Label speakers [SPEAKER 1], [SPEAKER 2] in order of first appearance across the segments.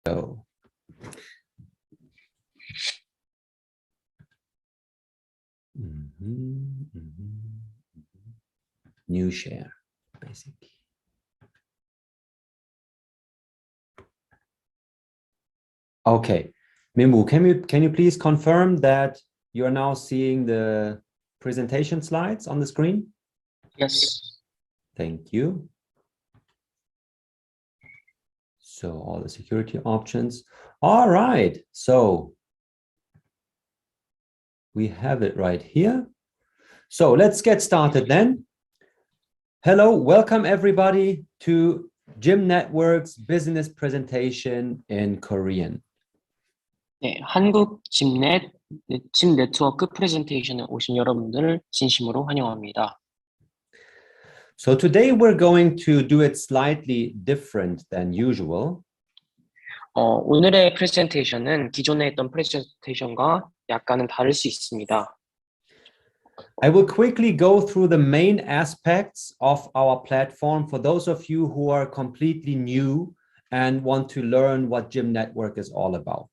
[SPEAKER 1] go. New share, basically. Okay, Mimbu, can you please confirm that you are now seeing the presentation slides on the screen?
[SPEAKER 2] Yes.
[SPEAKER 1] Thank you. So all the security options. All right, so we have it right here. So let's get started then. Hello, welcome everybody to Gym Network's business presentation in Korean.
[SPEAKER 2] 네, 한국 짐 네트워크 프레젠테이션에 오신 여러분들을 진심으로 환영합니다.
[SPEAKER 1] So today we're going to do it slightly different than usual.
[SPEAKER 2] 오늘의 프레젠테이션은 기존에 했던 프레젠테이션과 약간은 다를 수 있습니다.
[SPEAKER 1] I will quickly go through the main aspects of our platform for those of you who are completely new and want to learn what Gym Network is all about.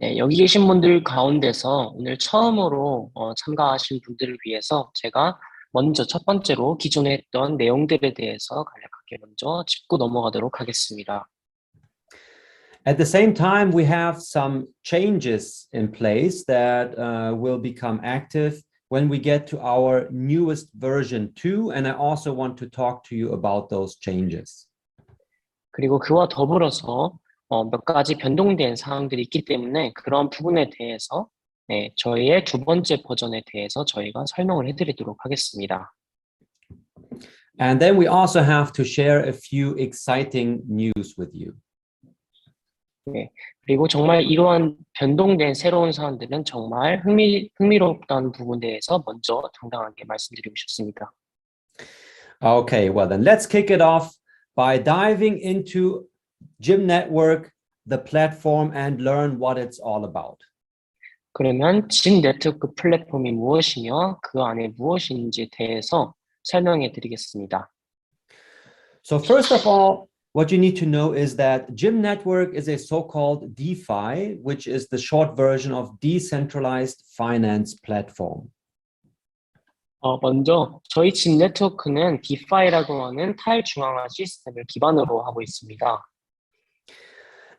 [SPEAKER 2] 네, 여기 계신 분들 가운데서 오늘 처음으로 참가하신 분들을 위해서 제가 먼저 첫 번째로 기존에 했던 내용들에 대해서 간략하게 먼저 짚고 넘어가도록 하겠습니다.
[SPEAKER 1] At the same time, we have some changes in place that will become active when we get to our newest version 2, and I also want to talk to you about those changes.
[SPEAKER 2] 그리고 그와 더불어서 몇 가지 변동된 사항들이 있기 때문에 그런 부분에 대해서 저희의 두 번째 버전에 대해서 저희가 설명을 해드리도록 하겠습니다.
[SPEAKER 1] And then we also have to share a few exciting news with you.
[SPEAKER 2] 네, 그리고 정말 이러한 변동된 새로운 사항들은 정말 흥미롭다는 부분에 대해서 먼저 당당하게 말씀드리고 싶습니다.
[SPEAKER 1] Okay, well then let's kick it off by diving into Gym Network, the platform, and learn what it's all about.
[SPEAKER 2] 그러면 짐 네트워크 플랫폼이 무엇이며 그 안에 무엇인지에 대해서 설명해 드리겠습니다.
[SPEAKER 1] So first of all, what you need to know is that Gym Network is a so-called DeFi, which is the short version of Decentralized Finance Platform.
[SPEAKER 2] 먼저 저희 짐 네트워크는 DeFi라고 하는 탈중앙화 시스템을 기반으로 하고 있습니다.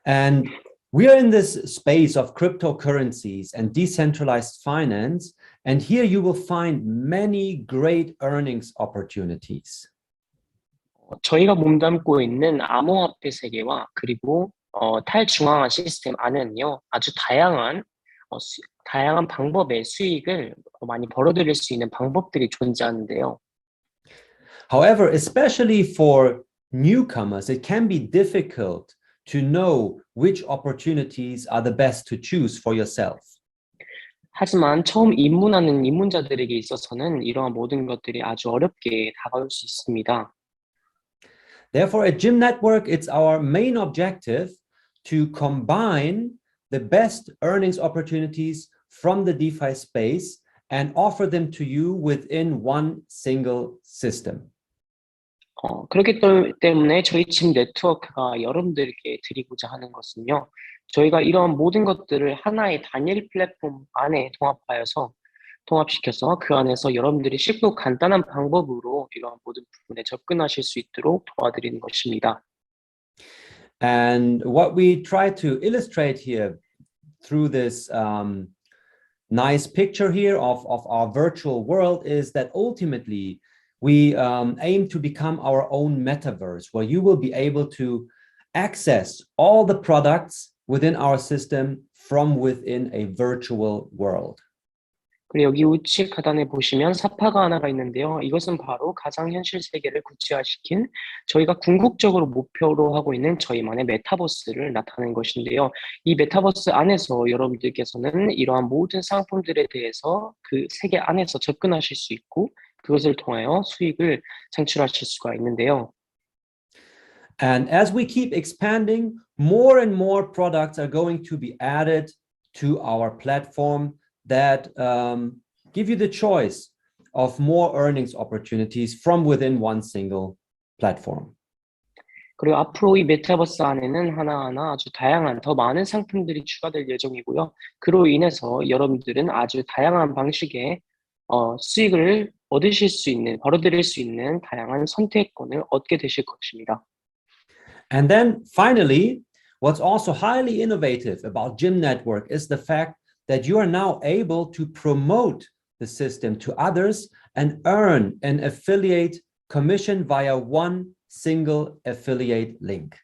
[SPEAKER 1] And we are in this space of cryptocurrencies and decentralized finance, and here you will find many great earnings opportunities.
[SPEAKER 2] 저희가 몸담고 있는 암호화폐 세계와 그리고 탈중앙화 시스템 안에는요 아주 다양한 방법의 수익을 많이 벌어들일 수 있는 방법들이 존재하는데요.
[SPEAKER 1] However, especially for newcomers, it can be difficult to know which opportunities are the best to choose for yourself.
[SPEAKER 2] 하지만 처음 입문하는 입문자들에게 있어서는 이러한 모든 것들이 아주 어렵게 다가올 수 있습니다.
[SPEAKER 1] Therefore, at Gym Network, it's our main objective to combine the best earnings opportunities from the DeFi space and offer them to you within one single system.
[SPEAKER 2] 그렇기 때문에 저희 짐 네트워크가 여러분들께 드리고자 하는 것은요. 저희가 이러한 모든 것들을 하나의 단일 플랫폼 안에 통합시켜서 그 안에서 여러분들이 쉽고 간단한 방법으로 이러한 모든 부분에 접근하실 수 있도록 도와드리는 것입니다.
[SPEAKER 1] And what we try to illustrate here through this nice picture here of our virtual world is that ultimately we aim to become our own metaverse, where you will be able to access all the products within our system from within a virtual world.
[SPEAKER 2] 그리고 여기 우측 하단에 보시면 사파가 하나가 있는데요. 이것은 바로 가상현실 세계를 구체화시킨 저희가 궁극적으로 목표로 하고 있는 저희만의 메타버스를 나타낸 것인데요. 이 메타버스 안에서 여러분들께서는 이러한 모든 상품들에 대해서 그 세계 안에서 접근하실 수 있고 그것을 통하여 수익을 창출하실 수가 있는데요.
[SPEAKER 1] And as we keep expanding, more and more products are going to be added to our platform that give you the choice of more earnings opportunities from within one single platform.
[SPEAKER 2] 그리고 앞으로 이 메타버스 안에는 하나하나 아주 다양한 더 많은 상품들이 추가될 예정이고요. 그로 인해서 여러분들은 아주 다양한 방식의 수익을 얻으실 수 있는, 벌어들일 수 있는 다양한 선택권을 얻게 되실 것입니다.
[SPEAKER 1] And then finally, what's also highly innovative about Gym Network is the fact that you are now able to promote the system to others and earn an affiliate commission via one single affiliate link.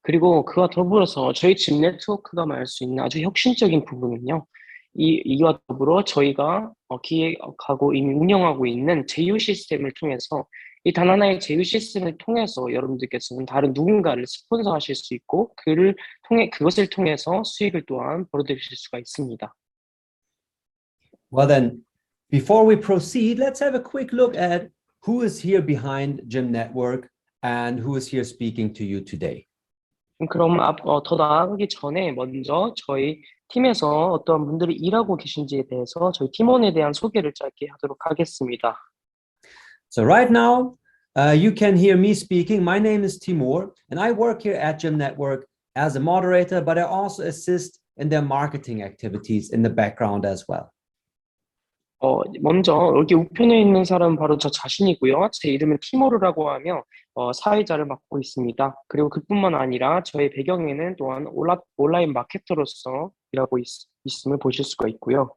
[SPEAKER 2] 그리고 그와 더불어서 저희 집 네트워크가 말할 수 있는 아주 혁신적인 부분은요. 이와 더불어 저희가 기획하고 이미 운영하고 있는 제휴 시스템을 통해서 이 단 하나의 제휴 시스템을 통해서 여러분들께서는 다른 누군가를 스폰서하실 수 있고 그것을 통해서 수익을 또한 벌어들이실 수가 있습니다.
[SPEAKER 1] Well then, before we proceed, let's have a quick look at who is here behind Gym Network and who is here speaking to you today.
[SPEAKER 2] 그럼 더 나아가기 전에 먼저 저희 팀에서 어떠한 분들이 일하고 계신지에 대해서 저희 팀원에 대한 소개를 짧게 하도록 하겠습니다.
[SPEAKER 1] So right now, you can hear me speaking. My name is Timur, and I work here at Gym Network as a moderator, but I also assist in their marketing activities in the background as well.
[SPEAKER 2] 먼저 여기 우편에 있는 사람은 바로 저 자신이고요. 제 이름은 티모르라고 하며 사회자를 맡고 있습니다. 그리고 그뿐만 아니라 저의 배경에는 또한 온라인 마케터로서 일하고 있음을 보실 수가 있고요.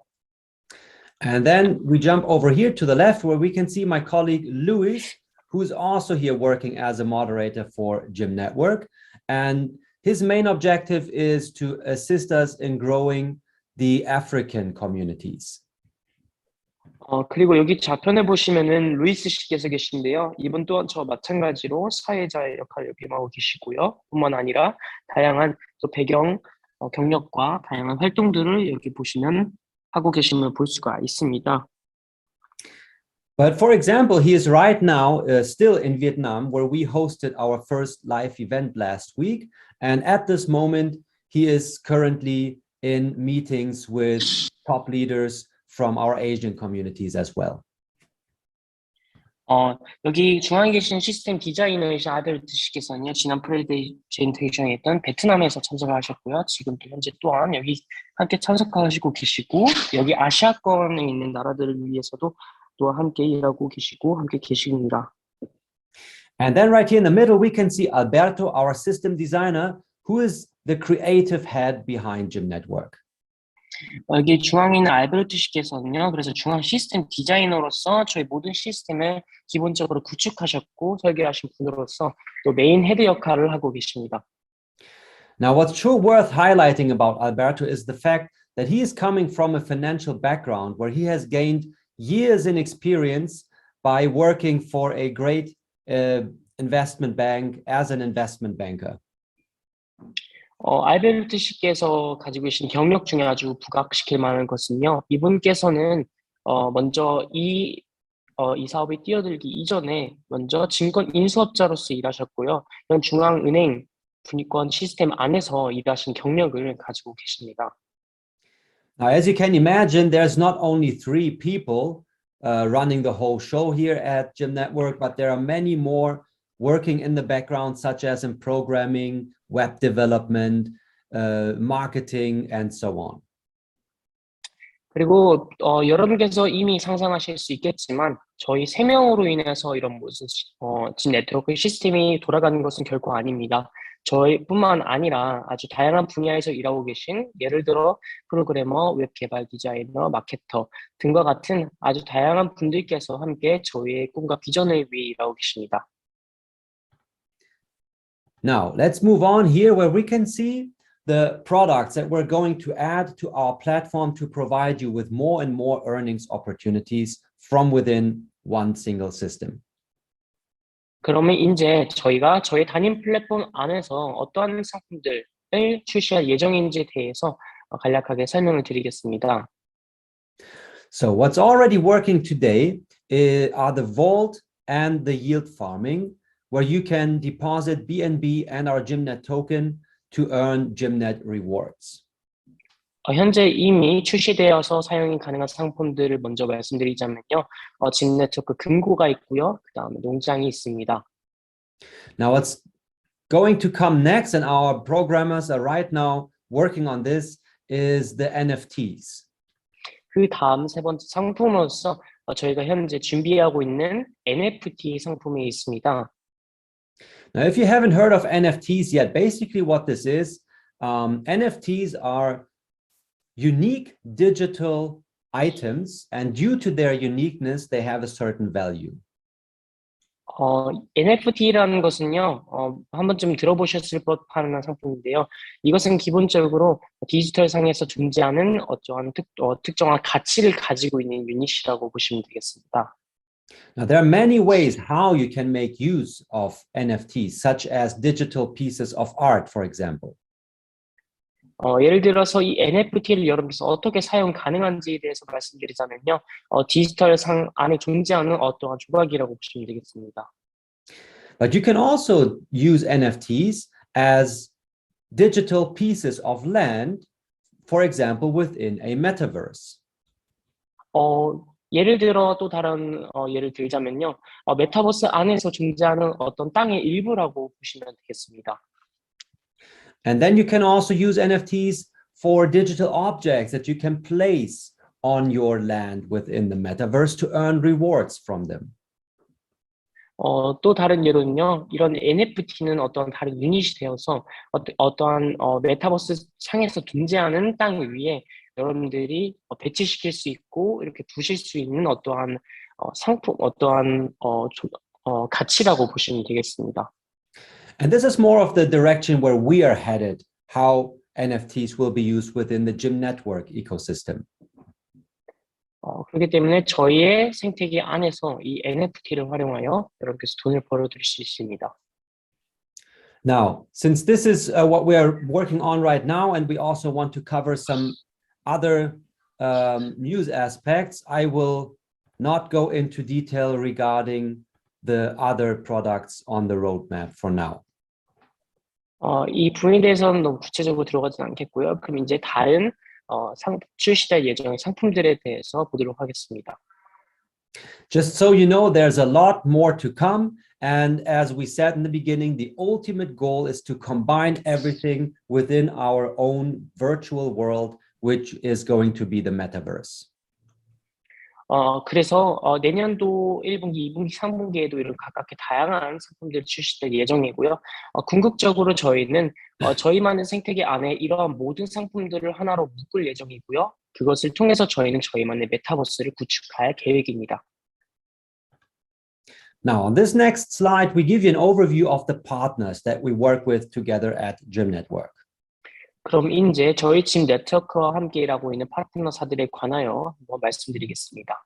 [SPEAKER 1] And then we jump over here to the left where we can see my colleague Luis, who's also here working as a moderator for Gym Network. And his main objective is to assist us in growing the African communities.
[SPEAKER 2] 그리고 여기 좌편에 보시면은 루이스 씨께서 계신데요. 이분 또한 저와 마찬가지로 사회자의 역할을 겸하고 계시고요. 뿐만 아니라 다양한 또 배경, 경력과 다양한 활동들을 여기 보시면 하고 계심을 볼 수가 있습니다.
[SPEAKER 1] But for example, he is right now still in Vietnam, where we hosted our first live event last week. And at this moment, he is currently in meetings with top leaders from our Asian communities as well.
[SPEAKER 2] 여기 중앙에 계신 시스템 디자이너이신 아벨트 씨께서는요, 지난 프레젠테이션에 있던 베트남에서 참석을 하셨고요. 지금 또 현재 또한 여기 함께 참석하시고 계시고, 여기 아시아권에 있는 나라들을 위해서도 또 함께 일하고 계시고, 함께 계십니다.
[SPEAKER 1] And then right here in the middle, we can see Alberto, our system designer, who is the creative head behind Gym Network.
[SPEAKER 2] 여기 중앙에 있는 알베르트 씨께서는요, 그래서 중앙 시스템 디자이너로서 저희 모든 시스템을 기본적으로 구축하셨고 설계하신 분으로서 또 메인 헤드 역할을 하고 계십니다.
[SPEAKER 1] Now, what's sure worth highlighting about Alberto is the fact that he is coming from a financial background where he has gained years in experience by working for a great investment bank as an investment banker.
[SPEAKER 2] 알베르트 씨께서 가지고 계신 경력 중에 아주 부각시킬 만한 것은요. 이분께서는 먼저 이 사업에 뛰어들기 이전에 먼저 증권 인수업자로서 일하셨고요. 이런 중앙은행 분위권 시스템 안에서 일하신 경력을 가지고 계십니다.
[SPEAKER 1] Now, as you can imagine, there's not only 3 people running the whole show here at Gym Network, but there are many more working in the background, such as in programming, web development, marketing, and so on.
[SPEAKER 2] 그리고 여러분께서 이미 상상하실 수 있겠지만 저희 3명으로 인해서 이런 무슨 진 네트워크 시스템이 돌아가는 것은 결코 아닙니다. 저희뿐만 아니라 아주 다양한 분야에서 일하고 계신 예를 들어 프로그래머, 웹 개발 디자이너, 마케터 등과 같은 아주 다양한 분들께서 함께 저희의 꿈과 비전을 위해 일하고 계십니다.
[SPEAKER 1] Now, let's move on here where we can see the products that we're going to add to our platform to provide you with more and more earnings opportunities from within one single system.
[SPEAKER 2] 그러면 이제 저희가 저희 단임 플랫폼 안에서 어떠한 상품들을 출시할 예정인지에 대해서 간략하게 설명을 드리겠습니다.
[SPEAKER 1] So what's already working today are the vault and the yield farming, where you can deposit BNB and our GymNet token to earn GymNet rewards.
[SPEAKER 2] 현재 이미 출시되어서 사용이 가능한 상품들을 먼저 말씀드리자면요. GymNet워크 금고가 있고요. 그 다음에 농장이 있습니다.
[SPEAKER 1] Now, what's going to come next, and our programmers are right now working on this, is the NFTs.
[SPEAKER 2] 그 다음 세 번째 상품으로서 저희가 현재 준비하고 있는 NFT 상품이 있습니다.
[SPEAKER 1] Now, if you haven't heard of NFTs yet, basically what this is, NFTs are unique digital items, and due to their uniqueness, they have a certain value.
[SPEAKER 2] NFT라는 것은요, 한 번쯤 들어보셨을 법한 상품인데요. 이것은 기본적으로 디지털 상에서 존재하는 어떠한 특정한 가치를 가지고 있는 유닛이라고 보시면 되겠습니다.
[SPEAKER 1] Now, there are many ways how you can make use of NFTs, such as digital pieces of art, for example.
[SPEAKER 2] 예를 들어서 이 NFT를 여러분께서 어떻게 사용 가능한지에 대해서 말씀드리자면요, 디지털 상 안에 존재하는 어떠한 조각이라고 보시면 되겠습니다.
[SPEAKER 1] But you can also use NFTs as digital pieces of land, for example, within a metaverse.
[SPEAKER 2] 예를 들어 또 다른 예를 들자면요, 메타버스 안에서 존재하는 어떤 땅의 일부라고 보시면 되겠습니다.
[SPEAKER 1] And then you can also use NFTs for digital objects that you can place on your land within the metaverse to earn rewards from them.
[SPEAKER 2] 또 다른 예로는요, 이런 NFT는 어떤 다른 유닛이 되어서 어떠한 메타버스 상에서 존재하는 땅 위에 여러분들이 배치시킬 수 있고 이렇게 두실 수 있는 어떠한 상품, 어떠한 가치라고 보시면 되겠습니다.
[SPEAKER 1] And this is more of the direction where we are headed, how NFTs will be used within the Gym Network ecosystem.
[SPEAKER 2] 그렇기 때문에 저희의 생태계 안에서 이 NFT를 활용하여 여러분께서 돈을 벌어들일 수 있습니다.
[SPEAKER 1] Now, since this is what we are working on right now, and we also want to cover some other news aspects, I will not go into detail regarding the other products on the roadmap for now.
[SPEAKER 2] 이 부분에 대해서는 너무 구체적으로 들어가진 않겠고요. 그럼 이제 다른 출시될 예정의 상품들에 대해서 보도록 하겠습니다.
[SPEAKER 1] Just so you know, there's a lot more to come. And as we said in the beginning, the ultimate goal is to combine everything within our own virtual world, which is going to be the metaverse.
[SPEAKER 2] 그래서 내년도 1분기, 2분기, 3분기에도 이런 각각의 다양한 상품들이 출시될 예정이고요. 궁극적으로 저희는 저희만의 생태계 안에 이러한 모든 상품들을 하나로 묶을 예정이고요. 그것을 통해서 저희는 저희만의 메타버스를 구축할 계획입니다.
[SPEAKER 1] Now, on this next slide, we give you an overview of the partners that we work with together at Gym Network.
[SPEAKER 2] 그럼 이제 저희 집 네트워크와 함께 일하고 있는 파트너사들에 관하여 한번 말씀드리겠습니다.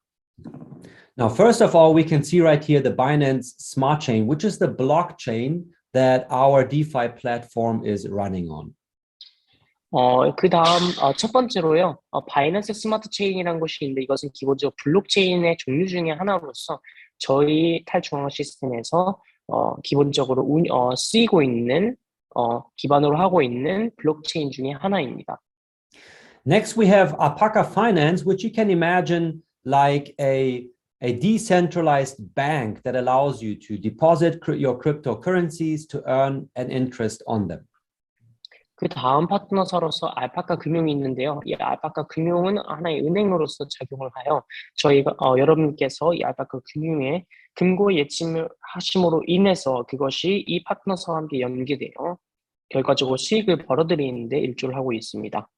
[SPEAKER 1] Now, first of all, we can see right here the Binance Smart Chain, which is the blockchain that our DeFi platform is running on.
[SPEAKER 2] 그 다음 첫 번째로요, 바이낸스 스마트 체인이라는 것이 있는데 이것은 기본적으로 블록체인의 종류 중에 하나로서 저희 탈중앙화 시스템에서 기본적으로 쓰이고 있는 기반으로 하고 있는 블록체인 중에 하나입니다.
[SPEAKER 1] Next, we have Alpaca Finance, which you can imagine like a decentralized bank that allows you to deposit your cryptocurrencies to earn an interest on them.
[SPEAKER 2] 그 다음 파트너사로서 알파카 금융이 있는데요. 이 알파카 금융은 하나의 은행으로서 작용을 하여 저희가 여러분께서 이 알파카 금융의 금고 예침을 하심으로 인해서 그것이 이 파트너사와 함께 연계되어 결과적으로 수익을 벌어들이는데 일조를 하고 있습니다.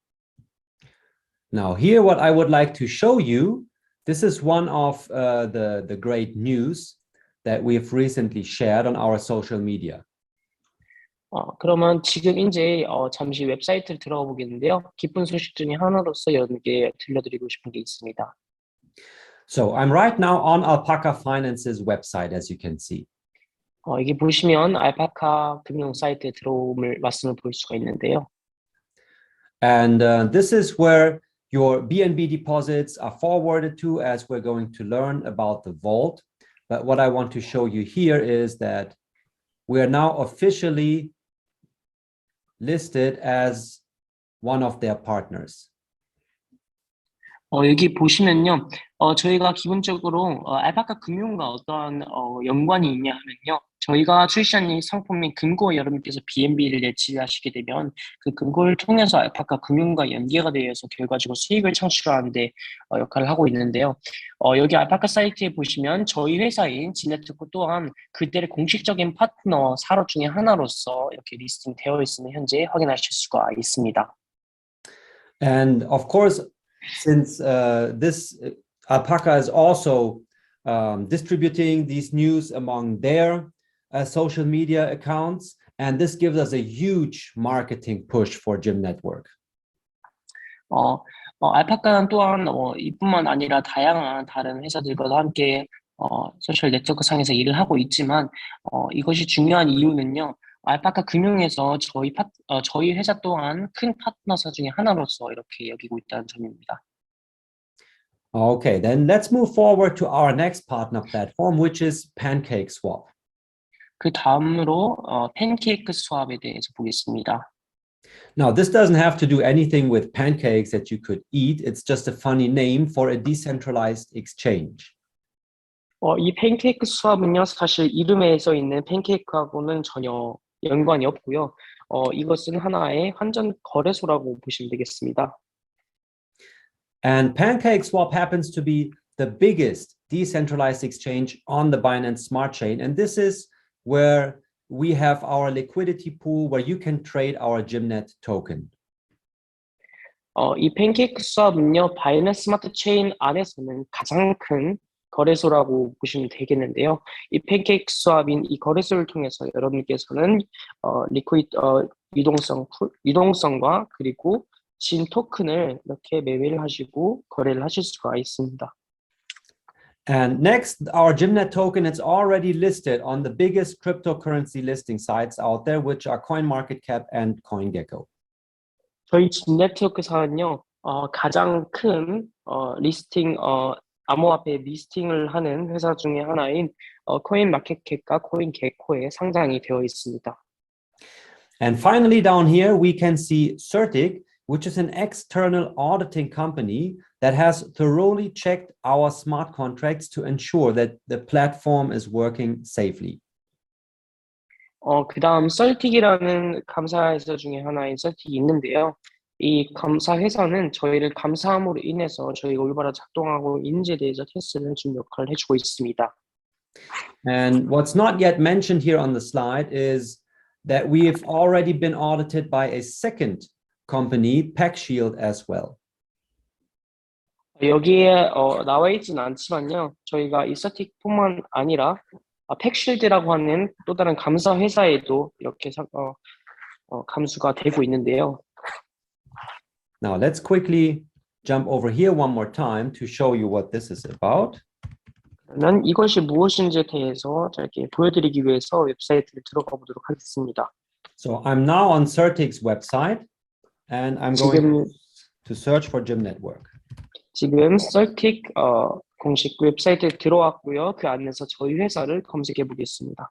[SPEAKER 1] Now, here what I would like to show you, this is one of the great news that we've recently shared on our social media.
[SPEAKER 2] 그러면 지금 이제 잠시 웹사이트를 들어가 보겠는데요. 기쁜 소식 중에 하나로서 여러분께 들려드리고 싶은 게 있습니다.
[SPEAKER 1] So I'm right now on Alpaca Finance's website, as you can see.
[SPEAKER 2] 이게 보시면 알파카 금융 사이트에 왔음을 볼 수가 있는데요.
[SPEAKER 1] And this is where your BNB deposits are forwarded to, as we're going to learn about the vault. But what I want to show you here is that we are now officially listed as one of their partners.
[SPEAKER 2] 여기 보시면요, 저희가 기본적으로 알파카 금융과 어떠한 연관이 있냐 하면요, 저희가 출시한 이 상품인 금고 여러분께서 BNB를 예치하시게 되면 그 금고를 통해서 알파카 금융과 연계가 되어서 결과적으로 수익을 창출하는 데 역할을 하고 있는데요. 여기 알파카 사이트에 보시면 저희 회사인 지네트코 또한 그들의 공식적인 파트너 사로 중에 하나로서 이렇게 리스팅 되어 있음을 현재 확인하실 수가 있습니다.
[SPEAKER 1] And of course, since this Alpaca is also distributing these news among their social media accounts, and this gives us a huge marketing push for Gym Network.
[SPEAKER 2] 알파카는 또한 이뿐만 아니라 다양한 다른 회사들과도 함께 소셜 네트워크 상에서 일을 하고 있지만 이것이 중요한 이유는요. 알파카 금융에서 저희 회사 또한 큰 파트너사 중에 하나로서 이렇게 여기고 있다는 점입니다.
[SPEAKER 1] Okay, then let's move forward to our next partner platform, which is PancakeSwap.
[SPEAKER 2] 그 다음으로 팬케이크 스왑에 대해서 보겠습니다.
[SPEAKER 1] Now, this doesn't have to do anything with pancakes that you could eat. It's just a funny name for a decentralized exchange.
[SPEAKER 2] 이 팬케이크 스왑은요, 사실 이름에 써 있는 팬케이크하고는 전혀 연관이 없고요. 이것은 하나의 환전 거래소라고 보시면 되겠습니다.
[SPEAKER 1] And PancakeSwap happens to be the biggest decentralized exchange on the Binance Smart Chain. And this is where we have our liquidity pool where you can trade our GymNet token.
[SPEAKER 2] 이 팬케이크 스왑은요, 바이낸스 스마트 체인 안에서는 가장 큰 거래소라고 보시면 되겠는데요. 이 팬케이크 스왑인 이 거래소를 통해서 여러분께서는 유동성과 그리고 진 토큰을 이렇게 매매를 하시고 거래를 하실 수가 있습니다.
[SPEAKER 1] And next, our GymNet token is already listed on the biggest cryptocurrency listing sites out there, which are CoinMarketCap and CoinGecko.
[SPEAKER 2] 저희 진네트워크사는요, 가장 큰 리스팅 암호화폐 리스팅을 하는 회사 중에 하나인 코인마켓캡과 코인게코에 상장이 되어 있습니다.
[SPEAKER 1] And finally, down here, we can see Certic, which is an external auditing company that has thoroughly checked our smart contracts to ensure that the platform is working safely.
[SPEAKER 2] 그 다음 썰틱이라는 감사회사 중에 하나인 썰틱이 있는데요. 이 감사 회사는 저희를 감사함으로 인해서 저희가 올바로 작동하고 있는지에 대해서 테스트를 해주는 역할을 해주고 있습니다.
[SPEAKER 1] And what's not yet mentioned here on the slide is that we've already been audited by a second company, PackShield, as well.
[SPEAKER 2] 여기에 나와 있지는 않지만요. 저희가 이 썰틱뿐만 아니라 팩쉴드라고 하는 또 다른 감사 회사에도 이렇게 감수가 되고 있는데요.
[SPEAKER 1] Now let's quickly jump over here one more time to show you what this is about.
[SPEAKER 2] 그러면 이것이 무엇인지에 대해서 짧게 보여드리기 위해서 웹사이트를 들어가 보도록 하겠습니다.
[SPEAKER 1] So I'm now on Certic's website and I'm going to search for Gym Network.
[SPEAKER 2] 지금 썰틱 공식 웹사이트에 들어왔고요. 그 안에서 저희 회사를 검색해 보겠습니다.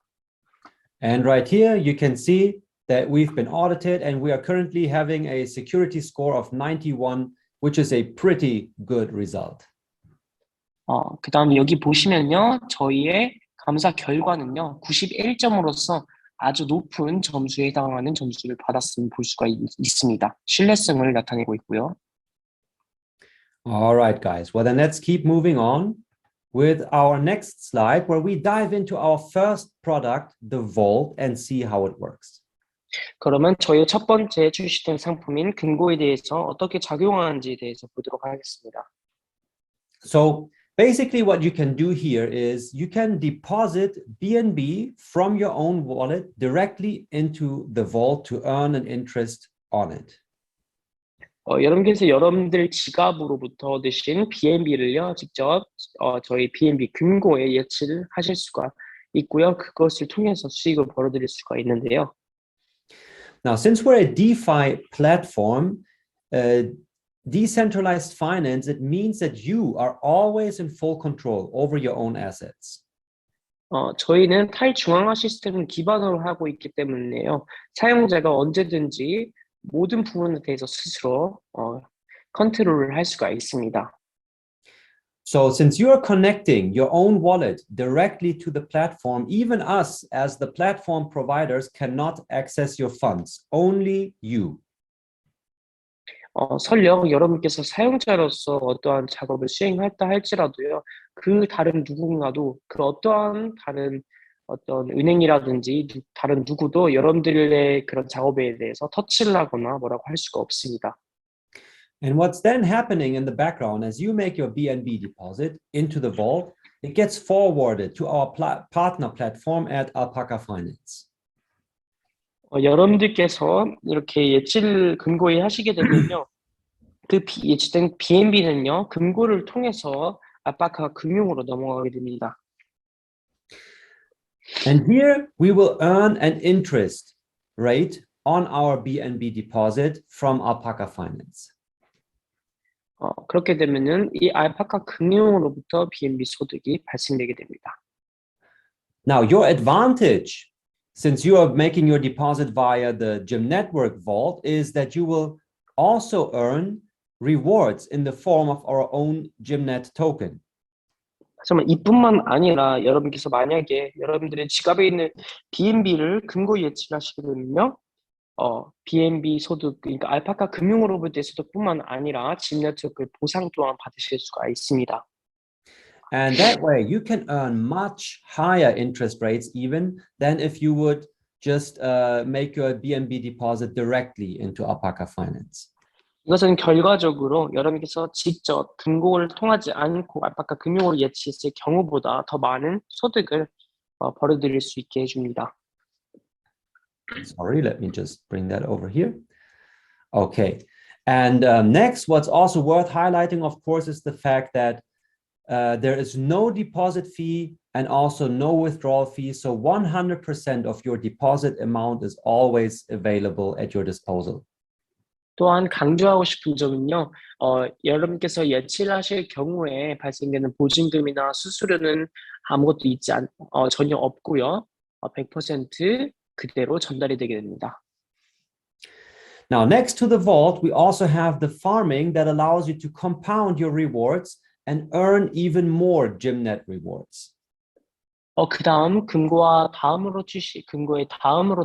[SPEAKER 1] And right here you can see that we've been audited and we are currently having a security score of 91, which is a pretty good result.
[SPEAKER 2] 그 다음에 여기 보시면요. 저희의 감사 결과는요. 91점으로서 아주 높은 점수에 해당하는 점수를 받았음을 볼 수가 있습니다. 신뢰성을 나타내고 있고요.
[SPEAKER 1] All right, guys. Well, then let's keep moving on with our next slide where we dive into our first product, the Vault, and see how it works.
[SPEAKER 2] 그러면 저희 첫 번째 출시된 상품인 금고에 대해서 어떻게 작용하는지에 대해서 보도록 하겠습니다.
[SPEAKER 1] So basically what you can do here is you can deposit BNB from your own wallet directly into the Vault to earn an interest on it.
[SPEAKER 2] 여러분께서 여러분들 지갑으로부터 얻으신 BNB를요, 직접 저희 BNB 금고에 예치를 하실 수가 있고요. 그것을 통해서 수익을 벌어들일 수가 있는데요.
[SPEAKER 1] Now, since we're a DeFi platform, decentralized finance, it means that you are always in full control over your own assets.
[SPEAKER 2] 저희는 탈중앙화 시스템을 기반으로 하고 있기 때문에요. 사용자가 언제든지 모든 부분에 대해서 스스로 컨트롤을 할 수가 있습니다.
[SPEAKER 1] So since you are connecting your own wallet directly to the platform, even us as the platform providers cannot access your funds, only you.
[SPEAKER 2] 설령 여러분께서 사용자로서 어떠한 작업을 수행했다 할지라도요, 그 다른 누군가도 그 어떠한 다른 어떤 은행이라든지 다른 누구도 여러분들의 그런 작업에 대해서 터치를 하거나 뭐라고 할 수가 없습니다.
[SPEAKER 1] And what's then happening in the background as you make your BNB deposit into the vault, it gets forwarded to our partner platform at Alpaca Finance.
[SPEAKER 2] 여러분들께서 이렇게 예치를 금고에 하시게 되면요, 그 예치된 BNB는요, 금고를 통해서 알파카 금융으로 넘어가게 됩니다.
[SPEAKER 1] And here we will earn an interest rate on our BNB deposit from Alpaca Finance.
[SPEAKER 2] 그렇게 되면은 이 알파카 금융으로부터 BNB 소득이 발생되게 됩니다.
[SPEAKER 1] Now, your advantage, since you are making your deposit via the Gym Network vault, is that you will also earn rewards in the form of our own GymNet token.
[SPEAKER 2] 하지만 이뿐만 아니라 여러분께서 만약에 여러분들의 지갑에 있는 BNB를 금고 예치를 하시게 되면요, BNB 소득, 그러니까 알파카 금융으로부터의 소득뿐만 아니라 집 네트워크 보상 또한 받으실 수가 있습니다.
[SPEAKER 1] And that way you can earn much higher interest rates even than if you would just make your BNB deposit directly into Alpaca Finance.
[SPEAKER 2] 이것은 결과적으로 여러분께서 직접 금고를 통하지 않고 알파카 금융으로 예치했을 경우보다 더 많은 소득을 벌어들일 수 있게 해줍니다.
[SPEAKER 1] Sorry, let me just bring that over here. Okay. And next, what's also worth highlighting, of course, is the fact that there is no deposit fee and also no withdrawal fee. So 100% of your deposit amount is always available at your disposal.
[SPEAKER 2] 또한 강조하고 싶은 점은요, 여러분께서 예치를 하실 경우에 발생되는 보증금이나 수수료는 아무것도 전혀 없고요. 100% 그대로 전달이 되게 됩니다.
[SPEAKER 1] Now, next to the vault, we also have the farming that allows you to compound your rewards and earn even more GymNet rewards.
[SPEAKER 2] 그 다음 금고의 다음으로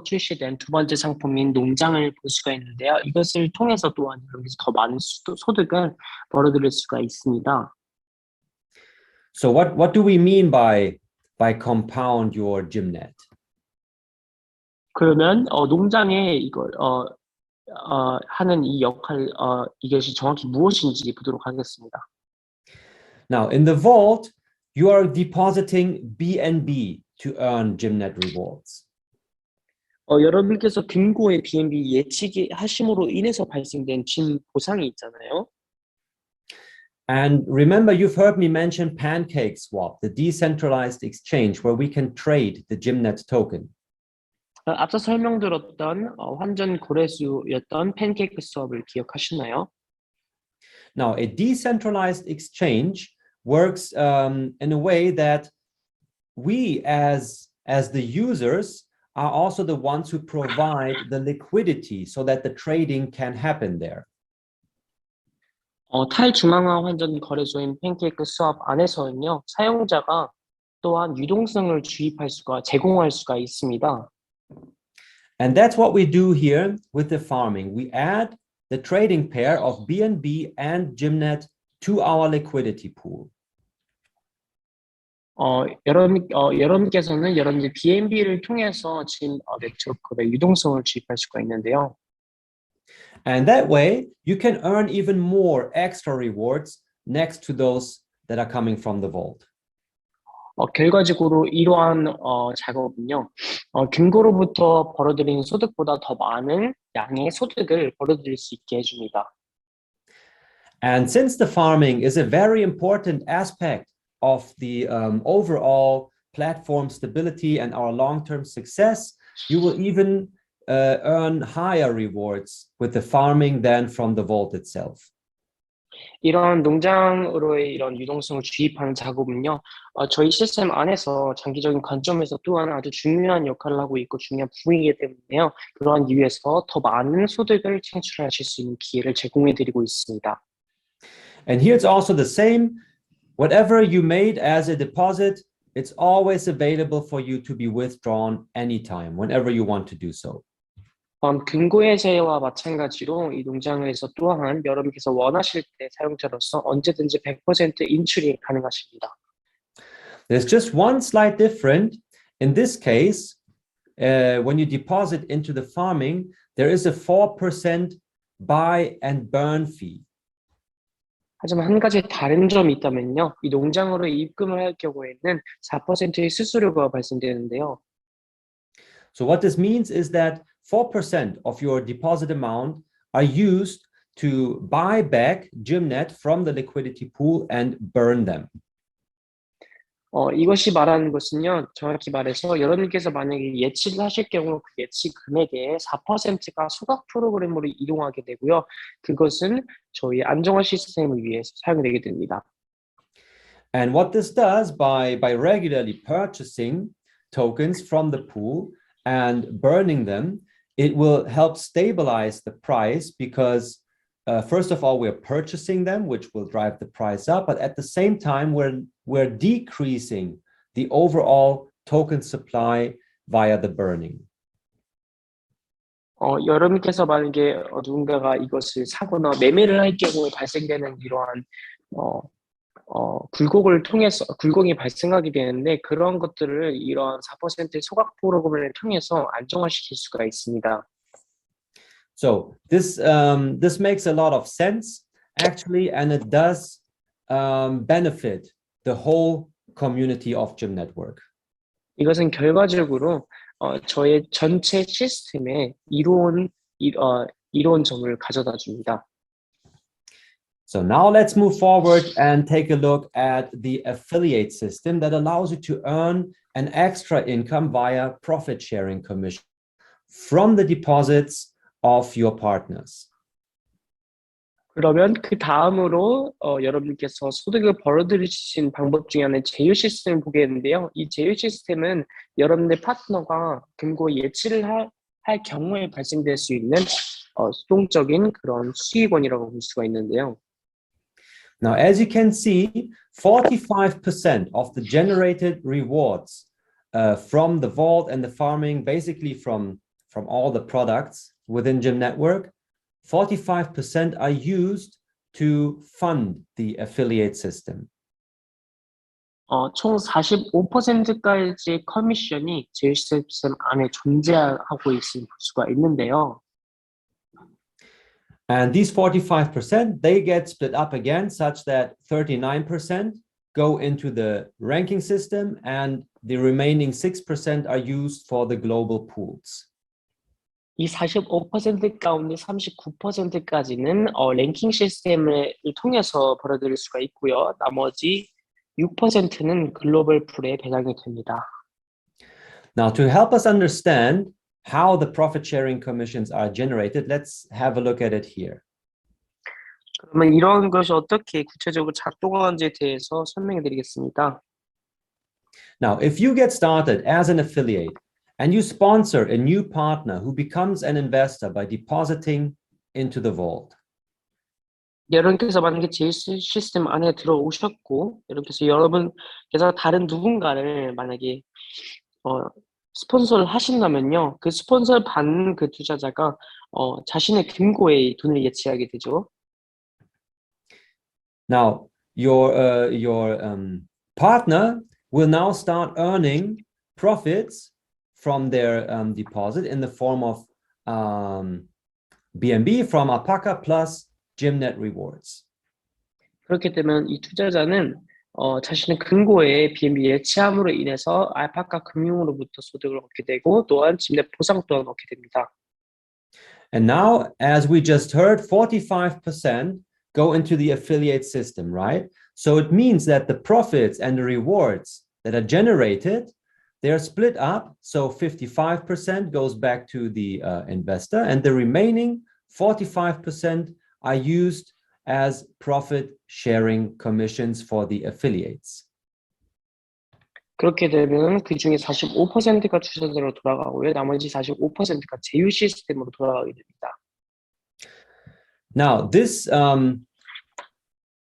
[SPEAKER 2] 출시된 두 번째 상품인 농장을 볼 수가 있는데요. 이것을 통해서 또한 여기서 더 많은 소득을 벌어들일 수가 있습니다.
[SPEAKER 1] So what do we mean by compound your GymNet?
[SPEAKER 2] 그러면 농장에 이걸 하는 이 역할 이것이 정확히 무엇인지 보도록 하겠습니다.
[SPEAKER 1] Now, in the vault, you are depositing BNB to earn GymNet rewards.
[SPEAKER 2] 여러분께서 금고에 BNB 예치기 하심으로 인해서 발생된 진 보상이 있잖아요.
[SPEAKER 1] And remember, you've heard me mention Pancake Swap, the decentralized exchange where we can trade the GymNet token.
[SPEAKER 2] 앞서 설명드렸던 환전 거래소였던 팬케이크 수업을 기억하시나요?
[SPEAKER 1] Now, a decentralized exchange works in a way that we as the users are also the ones who provide the liquidity so that the trading can happen there.
[SPEAKER 2] 탈중앙화 환전 거래소인 팬케이크 수업 안에서는요, 사용자가 또한 유동성을 제공할 수가 있습니다.
[SPEAKER 1] And that's what we do here with the farming. We add the trading pair of BNB and GymNet to our liquidity pool.
[SPEAKER 2] 여러분께서는 여러분들 BNB를 통해서 지금 네트워크에 유동성을 주입할 수가 있는데요.
[SPEAKER 1] And that way, you can earn even more extra rewards next to those that are coming from the vault.
[SPEAKER 2] 결과적으로 이러한 작업은요, 금고로부터 벌어들이는 소득보다 더 많은 양의 소득을 벌어들일 수 있게 해줍니다.
[SPEAKER 1] And since the farming is a very important aspect of the overall platform stability and our long-term success, you will even earn higher rewards with the farming than from the vault itself.
[SPEAKER 2] 이런 농장으로의 이런 유동성을 주입하는 작업은요, 저희 시스템 안에서 장기적인 관점에서 또한 아주 중요한 역할을 하고 있고 중요한 부분이기 때문에요. 그러한 이유에서 더 많은 소득을 창출하실 수 있는 기회를 제공해드리고 있습니다.
[SPEAKER 1] And here it's also the same. whatever you made as a deposit, it's always available for you to be withdrawn anytime, whenever you want to do so.
[SPEAKER 2] 금고예제와 마찬가지로 이 농장에서 또한 여러분께서 원하실 때 사용자로서 언제든지 100% 인출이 가능하십니다.
[SPEAKER 1] There's just one slight difference. In this case, when you deposit into the farming, there is a 4% buy and burn fee.
[SPEAKER 2] 하지만 한 가지 다른 점이 있다면요. 이 농장으로 입금을 할 경우에는 4%의 수수료가 발생되는데요.
[SPEAKER 1] So what this means is that 4% of your deposit amount are used to buy back Gymnet from the liquidity pool and burn them.
[SPEAKER 2] 이것이 말하는 것은요. 정확히 말해서 여러분께서 만약에 예치를 하실 경우 그 예치 금액의 4%가 소각 프로그램으로 이동하게 되고요. 그것은 저희 안정화 시스템을 위해서 사용되게 됩니다.
[SPEAKER 1] And what this does by regularly purchasing tokens from the pool and burning them, it will help stabilize the price because first of all, we're purchasing them, which will drive the price up, but at the same time, we're decreasing the overall token supply via the burning.
[SPEAKER 2] 여러분께서 만약에 누군가가 이것을 사거나 매매를 할 경우에 발생되는 이러한 굴곡이 발생하게 되는데 그런 것들을 이러한 4%의 소각 프로그램을 통해서 안정화시킬 수가 있습니다.
[SPEAKER 1] So this makes a lot of sense actually, and it does benefit the whole community of Gym Network.
[SPEAKER 2] 이것은 결과적으로 저의 전체 시스템에 이로운 점을 가져다 줍니다.
[SPEAKER 1] So now let's move forward and take a look at the affiliate system that allows you to earn an extra income via profit sharing commission from the deposits of your partners.
[SPEAKER 2] 그러면 그 다음으로 여러분께서 소득을 벌어들이신 방법 중에 하나는 제휴 시스템을 보겠는데요. 이 제휴 시스템은 여러분의 파트너가 금고 예치를 할 경우에 발생될 수 있는 수동적인 그런 수익원이라고 볼 수가 있는데요.
[SPEAKER 1] Now, as you can see, 45% of the generated rewards from the vault and the farming, basically from all the products within Gym Network, 45% are used to fund the affiliate system.
[SPEAKER 2] 총 45%까지의 커미션이 제휴 시스템 안에 존재하고 있을 수가 있는데요.
[SPEAKER 1] And these 45%, they get split up again such that 39% go into the ranking system and the remaining 6% are used for the global pools.
[SPEAKER 2] 이 45% 가운데 39%까지는 랭킹 시스템을 통해서 벌어들일 수가 있고요. 나머지 6%는 글로벌 풀에 배당이 됩니다.
[SPEAKER 1] Now, to help us understand how the profit sharing commissions are generated, let's have a look at it here.
[SPEAKER 2] 그러면 이런 것이 어떻게 구체적으로 작동하는지에 대해서 설명해 드리겠습니다.
[SPEAKER 1] Now, if you get started as an affiliate and you sponsor a new partner who becomes an investor by depositing into the vault.
[SPEAKER 2] 여러분께서 만약에 제휴 시스템 안에 들어오셨고 여러분께서 다른 누군가를 만약에 스폰서를 하신다면요. 그 스폰서를 받는 그 투자자가 자신의 금고에 돈을 예치하게 되죠.
[SPEAKER 1] Now, your partner will now start earning profits from their deposit in the form of BNB from Alpaca plus Gymnet rewards.
[SPEAKER 2] 그렇게 되면 이 투자자는 자신의 금고에 BNB 예치함으로 인해서 알파카 금융으로부터 소득을 얻게 되고 또한 Gymnet 보상 또한 얻게 됩니다.
[SPEAKER 1] And now, as we just heard, 45% go into the affiliate system, right? So it means that the profits and the rewards that are generated, they are split up. So 55% goes back to the investor and the remaining 45% are used as profit sharing commissions for the affiliates.
[SPEAKER 2] 그렇게 되면 그 중에 45%가 투자자로 돌아가고요. 나머지 45%가 제휴 시스템으로 돌아가게 됩니다.
[SPEAKER 1] Now, this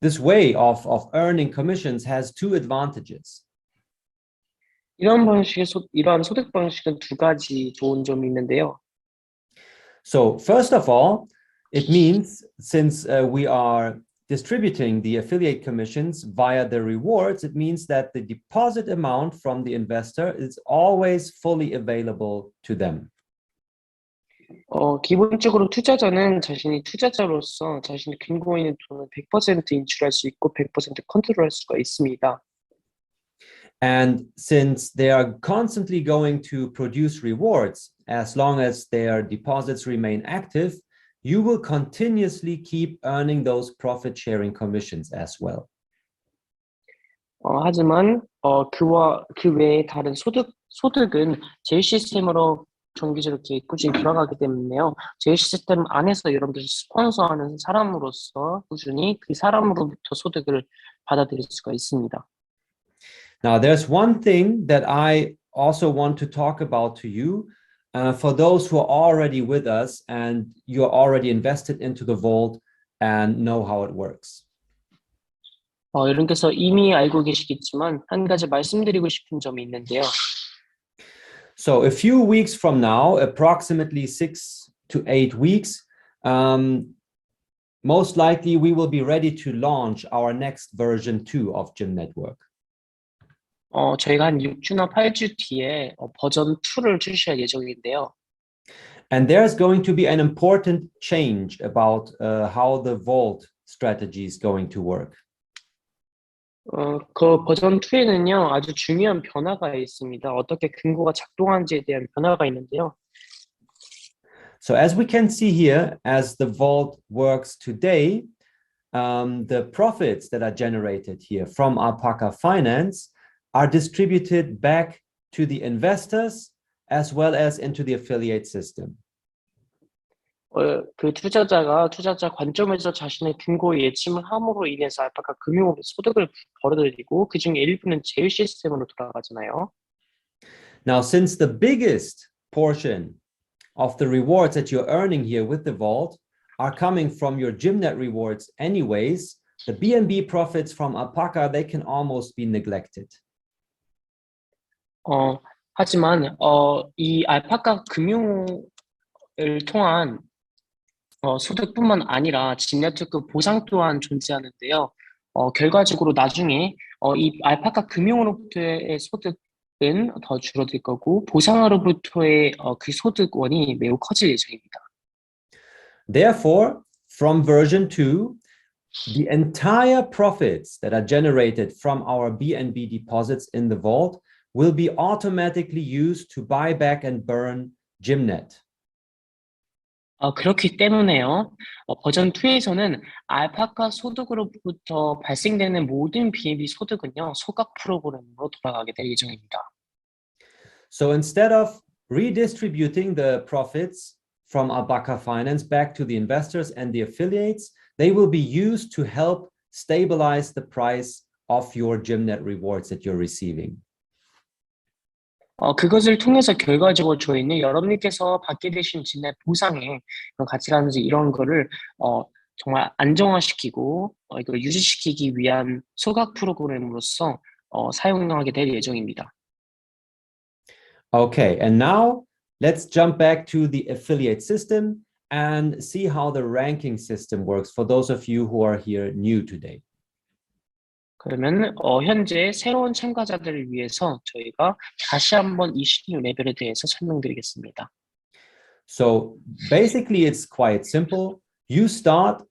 [SPEAKER 1] This way of earning commissions has two advantages.
[SPEAKER 2] 이러한 소득 방식은 두 가지 좋은 점이 있는데요.
[SPEAKER 1] So first of all, it means since we are distributing the affiliate commissions via the rewards, it means that the deposit amount from the investor is always fully available to them.
[SPEAKER 2] 기본적으로 투자자는 자신이 투자자로서 자신이 금고 있는 돈을 100% 인출할 수 있고 100% 컨트롤할 수가 있습니다.
[SPEAKER 1] And since they are constantly going to produce rewards, as long as their deposits remain active, you will continuously keep earning those profit sharing commissions as well.
[SPEAKER 2] 하지만 그 외에 다른 소득은 제휴 시스템으로 정기적으로 꾸준히 돌아가기 때문에요. 제휴 시스템 안에서 여러분들이 스폰서하는 사람으로서 꾸준히 그 사람으로부터 소득을 받아들일 수가 있습니다.
[SPEAKER 1] Now, there's one thing that I also want to talk about to you for those who are already with us and you're already invested into the vault and know how it works.
[SPEAKER 2] 여러분께서 이미 알고 계시겠지만 한 가지 말씀드리고 싶은 점이 있는데요.
[SPEAKER 1] So a few weeks from now, approximately 6 to 8 weeks, most likely we will be ready to launch our next version 2 of Gym Network.
[SPEAKER 2] 저희가 한 6주나 8주 뒤에 버전 2를 출시할 예정인데요.
[SPEAKER 1] And there's going to be an important change about how the vault strategy is going to work.
[SPEAKER 2] 그 버전 2에는요, 아주 중요한 변화가 있습니다. 어떻게 금고가 작동하는지에 대한 변화가 있는데요.
[SPEAKER 1] So as we can see here, as the vault works today, the profits that are generated here from Alpaca Finance are distributed back to the investors as well as into the affiliate system.
[SPEAKER 2] 그 투자자 관점에서 자신의 금고 예침을 함으로 인해서 알파카 금융으로 소득을 벌어들이고 그 중에 일부는 제휴 시스템으로 돌아가잖아요.
[SPEAKER 1] Now, since the biggest portion of the rewards that you're earning here with the vault are coming from your GymNet rewards anyways, the B&B profits from Alpaca, they can almost be neglected.
[SPEAKER 2] 하지만 이 알파카 금융을 통한 소득뿐만 아니라 집네트워크 보상 또한 존재하는데요. 결과적으로 나중에 이 알파카 금융으로부터의 소득은 더 줄어들 거고 보상으로부터의 그 소득원이 매우 커질 예정입니다.
[SPEAKER 1] Therefore, from version 2, the entire profits that are generated from our B&B deposits in the vault will be automatically used to buy back and burn GymNet.
[SPEAKER 2] 그렇기 때문에요. 버전 2에서는 알파카 소득으로부터 발생되는 모든 B&B 소득은요. 소각 프로그램으로 돌아가게 될 예정입니다.
[SPEAKER 1] So instead of redistributing the profits from Alpaca Finance back to the investors and the affiliates, they will be used to help stabilize the price of your GymNet rewards that you're receiving.
[SPEAKER 2] 그것을 통해서 결과적으로 저희는 여러분께서 받게 되신 진의 보상에 가치라든지 이런 거를 정말 안정화시키고 이걸 유지시키기 위한 소각 프로그램으로서 사용하게 될 예정입니다.
[SPEAKER 1] Okay, and now let's jump back to the affiliate system and see how the ranking system works for those of you who are here new today.
[SPEAKER 2] 그러면 현재 새로운 참가자들을 위해서 저희가 다시 한번 이 신유 레벨에 대해서 설명드리겠습니다.
[SPEAKER 1] So basically it's quite simple. You start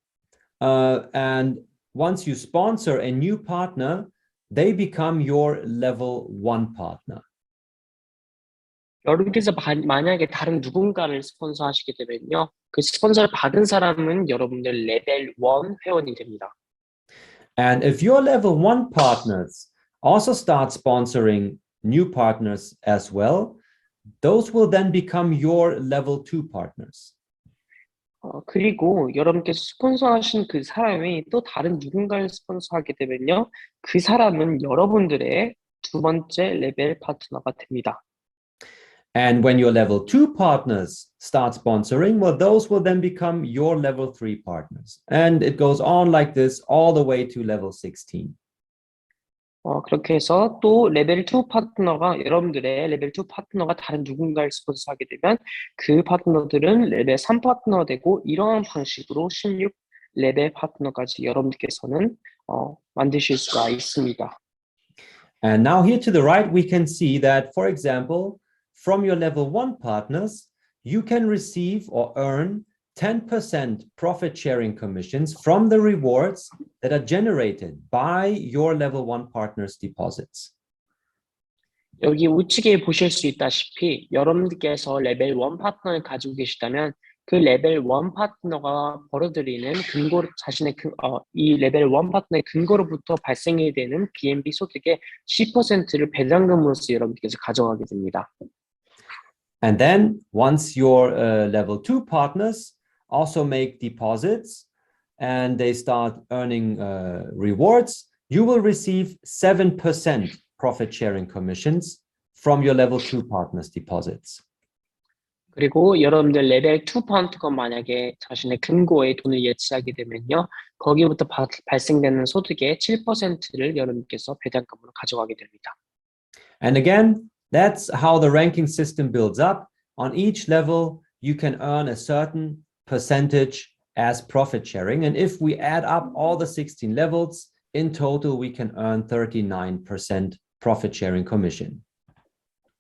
[SPEAKER 1] and once you sponsor a new partner, they become your level 1 partner.
[SPEAKER 2] 여러분께서 만약에 다른 누군가를 스폰서하시게 되면요. 그 스폰서를 받은 사람은 여러분들 레벨 1 회원이 됩니다.
[SPEAKER 1] And if your level 1 partners also start sponsoring new partners as well, those will then become your level 2 partners.
[SPEAKER 2] 그리고 여러분께서 스폰서하신 그 사람이 또 다른 누군가를 스폰서하게 되면요. 그 사람은 여러분들의 두 번째 레벨 파트너가 됩니다.
[SPEAKER 1] And when your level 2 partners start sponsoring, well, those will then become your level 3 partners. And it goes on like this all the way to level 16.
[SPEAKER 2] 그렇게 해서 또 레벨 2 파트너가 여러분들의 레벨 2 파트너가 다른 누군가를 스폰서하게 되면 그 파트너들은 레벨 3 파트너가 되고 이러한 방식으로 16 레벨 파트너까지 여러분들께서는 만드실 수가 있습니다.
[SPEAKER 1] And now here to the right, we can see that, for example, from your level 1 partners, you can receive or earn 10% profit sharing commissions from the rewards that are generated by your level 1 partners deposits.
[SPEAKER 2] 여기 우측에 보실 수 있다시피 여러분들께서 레벨 1 파트너를 가지고 계시다면 그 레벨 1 파트너가 벌어들이는 근거로 이 레벨 1 파트너의 근거로부터 발생이 되는 BNB 소득의 10%를 배당금으로서 여러분들께서 가져가게 됩니다.
[SPEAKER 1] And then once your level 2 partners also make deposits and they start earning rewards, you will receive 7% profit sharing commissions from your level 2 partners deposits.
[SPEAKER 2] 그리고 여러분들 레벨 2 파트너가 만약에 자신의 금고에 돈을 예치하게 되면요. 거기부터 발생되는 소득의 7%를 여러분께서 배당금으로 가져가게 됩니다.
[SPEAKER 1] And again, that's how the ranking system builds up. On each level, you can earn a certain percentage as profit sharing. And if we add up all the 16 levels, in total, we can earn 39% profit sharing commission.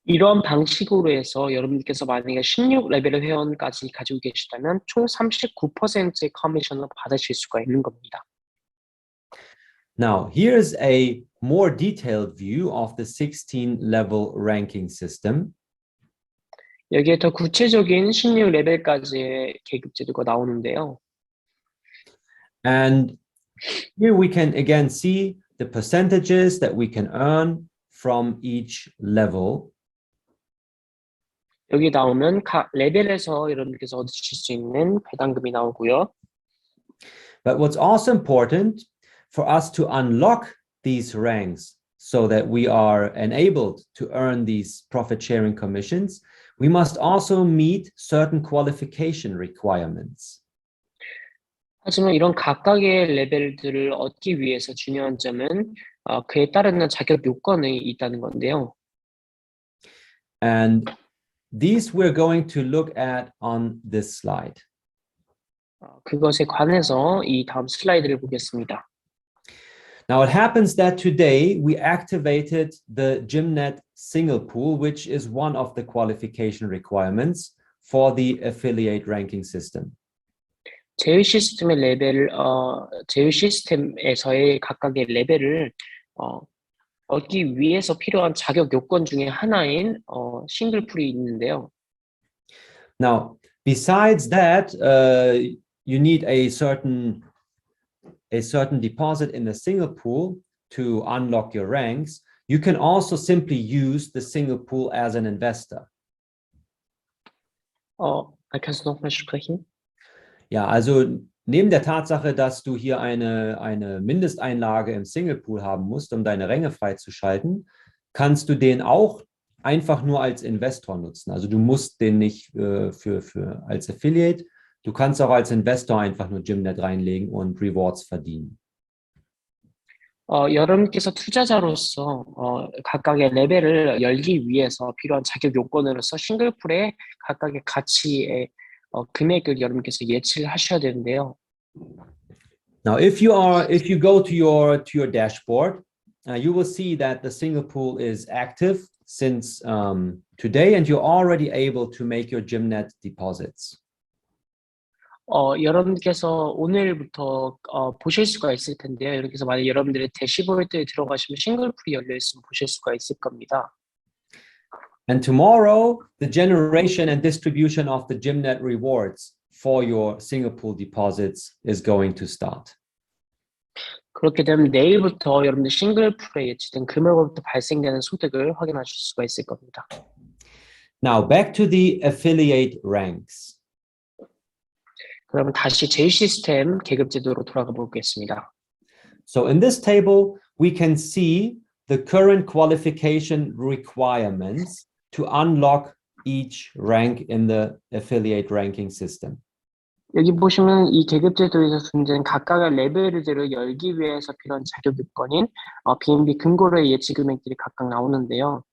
[SPEAKER 2] 이런 방식으로 해서 여러분께서 만약에 16레벨 회원까지 가지고 계시다면 총 39%의 커미션을 받으실 수가 있는 겁니다.
[SPEAKER 1] Now, here's a more detailed view of the 16-level ranking system.
[SPEAKER 2] 여기에 더 구체적인 16레벨까지의 계급 제도가 나오는데요.
[SPEAKER 1] And here we can again see the percentages that we can earn from each level.
[SPEAKER 2] 여기 나오면 각 레벨에서 여러분께서 얻으실 수 있는 배당금이 나오고요.
[SPEAKER 1] But what's also important for us to unlock these ranks so that we are enabled to earn these profit sharing commissions, we must also meet certain qualification requirements.
[SPEAKER 2] 하지만 이런 각각의 레벨들을 얻기 위해서 중요한 점은 그에 따르는 자격 요건이 있다는 건데요.
[SPEAKER 1] And these we're going to look at on this slide.
[SPEAKER 2] 그것에 관해서 이 다음 슬라이드를 보겠습니다.
[SPEAKER 1] Now it happens that today we activated the GymNet single pool, which is one of the qualification requirements for the affiliate ranking system.
[SPEAKER 2] 제휴 시스템의 제휴 시스템에서의 각각의 레벨을 얻기 위해서 필요한 자격 요건 중에 하나인 싱글 풀이 있는데요.
[SPEAKER 1] Now, besides that, you need a certain deposit in the single pool to unlock your ranks. You can also simply use the single pool as an investor.
[SPEAKER 2] Kannst du nochmal sprechen?
[SPEAKER 1] Ja, also neben der Tatsache, dass du hier eine Mindesteinlage im Single Pool haben musst, um deine Ränge freizuschalten, kannst du den auch einfach nur als Investor nutzen. Also du musst den nicht als Affiliate. Du kannst auch als Investor einfach nur GymNet reinlegen und Rewards verdienen.
[SPEAKER 2] 여러분께서 투자자로서 각각의 레벨을 열기 위해서 필요한 자격 요건으로서 싱글풀의 각각의 가치의 금액을 여러분께서 예측을 하셔야 되는데요.
[SPEAKER 1] Now, if you go to your dashboard, you will see that the single pool is active since today, and you're already able to make your GymNet deposits.
[SPEAKER 2] 여러분께서 오늘부터 보실 수가 있을 텐데요. 이렇게 해서 만약 여러분들의 대시보드에 들어가시면 싱글풀이 열려 있으면 보실 수가 있을 겁니다.
[SPEAKER 1] And tomorrow, the generation and distribution of the GymNet rewards for your single pool deposits is going to start.
[SPEAKER 2] 그렇게 되면 내일부터 여러분들 싱글풀에 예치된 금액으로부터 발생되는 소득을 확인하실 수가 있을 겁니다.
[SPEAKER 1] Now, back to the affiliate ranks.
[SPEAKER 2] 그러면 다시 제휴 시스템 계급 제도로 돌아가 보겠습니다.
[SPEAKER 1] So in this table, we can see the current qualification requirements to unlock each rank in the affiliate ranking system.
[SPEAKER 2] 여기 보시면 이 계급 제도에서 존재하는 각각의 레벨들을 열기 위해서 필요한 자격 요건인 B&B 금고로의 예치 금액들이 각각 나오는데요.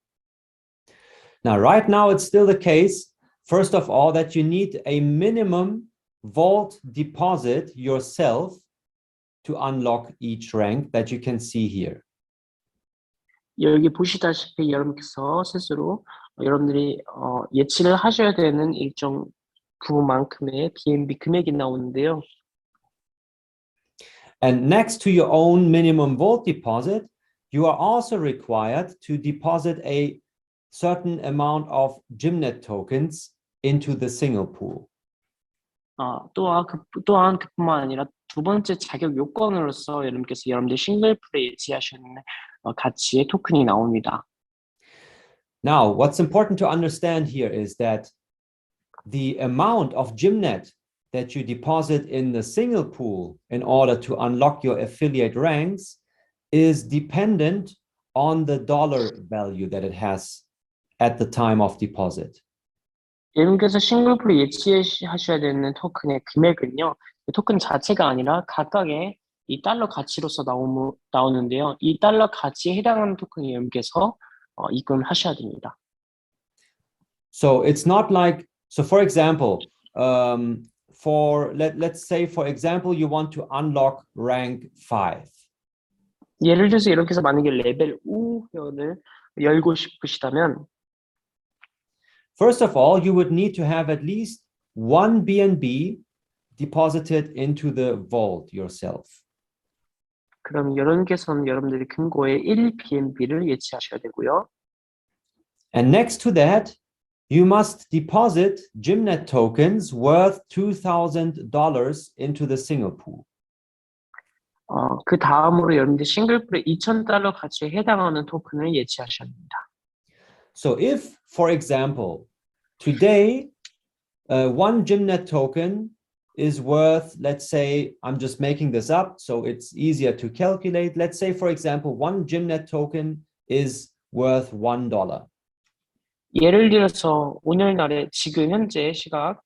[SPEAKER 1] Now, right now, it's still the case, first of all, that you need a minimum vault deposit yourself to unlock each rank that you can see here.
[SPEAKER 2] 여기 보시다시피 여러분께서 스스로 여러분들이 예치를 하셔야 되는 일정 부분만큼의 B&B 금액이 나오는데요.
[SPEAKER 1] And next to your own minimum vault deposit, you are also required to deposit a certain amount of Gymnet tokens into the single pool.
[SPEAKER 2] 또한 그뿐만 아니라 두 번째 자격 요건으로서 여러분께서 여러분들 싱글풀에 예치하시는 가치의 토큰이 나옵니다.
[SPEAKER 1] Now, what's important to understand here is that the amount of Gymnet that you deposit in the single pool in order to unlock your affiliate ranks is dependent on the dollar value that it has at the time of deposit.
[SPEAKER 2] 여러분께서 싱글풀에 예치하셔야 되는 토큰의 금액은요, 토큰 자체가 아니라 각각의 이 달러 가치로서 나오는데요. 이 달러 가치에 해당하는 토큰을 여러분께서 입금하셔야 됩니다.
[SPEAKER 1] So it's not like, so for example, let's say, for example, you want to unlock rank 5.
[SPEAKER 2] 예를 들어서 여러분께서 만약에 레벨 5 회원을 열고 싶으시다면
[SPEAKER 1] First of all, you would need to have at least one B&B deposited into the vault yourself.
[SPEAKER 2] 그럼 여러분께서는 여러분들이 금고에 1 B&B를 예치하셔야 되고요.
[SPEAKER 1] And next to that, you must deposit Gymnet tokens worth $2,000 into the single pool.
[SPEAKER 2] 그 다음으로 여러분들 싱글풀에 $2,000 가치에 해당하는 토큰을 예치하셔야 합니다.
[SPEAKER 1] So if, for example, today, one Gymnet token is worth, let's say, I'm just making this up, so it's easier to calculate. Let's say, for example, one Gymnet token is worth $1.
[SPEAKER 2] 예를 들어서 오늘날에 지금 현재 시각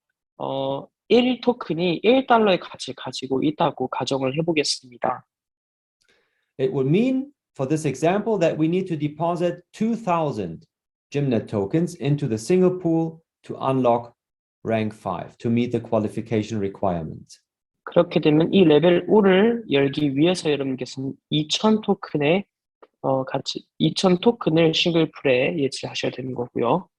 [SPEAKER 2] 1 토큰이 $1의 가치를 가지고 있다고 가정을 해보겠습니다.
[SPEAKER 1] It would mean, for this example, that we need to deposit 2,000 Gymnet tokens into the single pool to unlock rank 5, to meet the qualification requirements.
[SPEAKER 2] 그렇게 되면 이 레벨 5를 열기 위해서 여러분께서는 2,000 토큰의 가치, 2,000 토큰을 싱글풀에 예치하셔야 되는 거고요.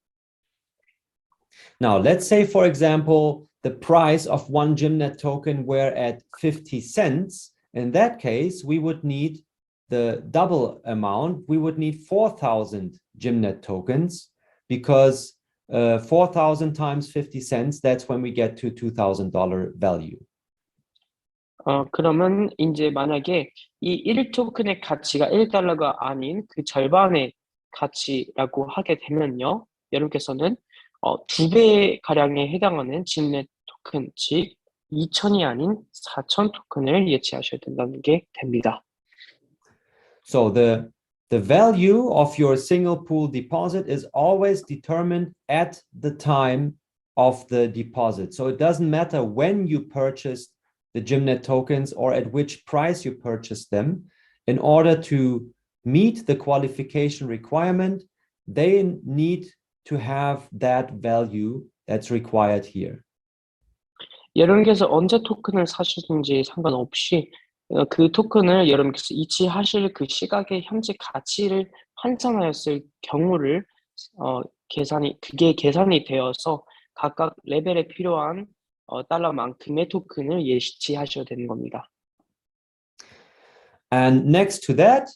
[SPEAKER 1] Now, let's say, for example, the price of one Gymnet token were at 50 cents. In that case, we would need the double amount. We would need 4,000 Gymnet tokens because 4,000 times 50 cents, that's when we get to $2,000 value.
[SPEAKER 2] 그러면 이제 만약에 이 1 토큰의 가치가 $1가 아닌 그 절반의 가치라고 하게 되면요. 여러분께서는 2배 가량에 해당하는 Gymnet 토큰, 즉 2,000이 아닌 4,000 토큰을 예치하셔야 된다는 게 됩니다.
[SPEAKER 1] So the value of your single pool deposit is always determined at the time of the deposit. So it doesn't matter when you purchased the Gymnet tokens or at which price you purchased them. In order to meet the qualification requirement, they need to have that value that's required here.
[SPEAKER 2] 여러분께서 언제 토큰을 사시든지 상관없이 그 토큰을 여러분께서 이치하실 그 시각의 현재 가치를 환산하였을 경우를 그게 계산이 되어서 각각 레벨에 필요한 달러만큼의 토큰을 예치하셔야 되는 겁니다.
[SPEAKER 1] And next to that,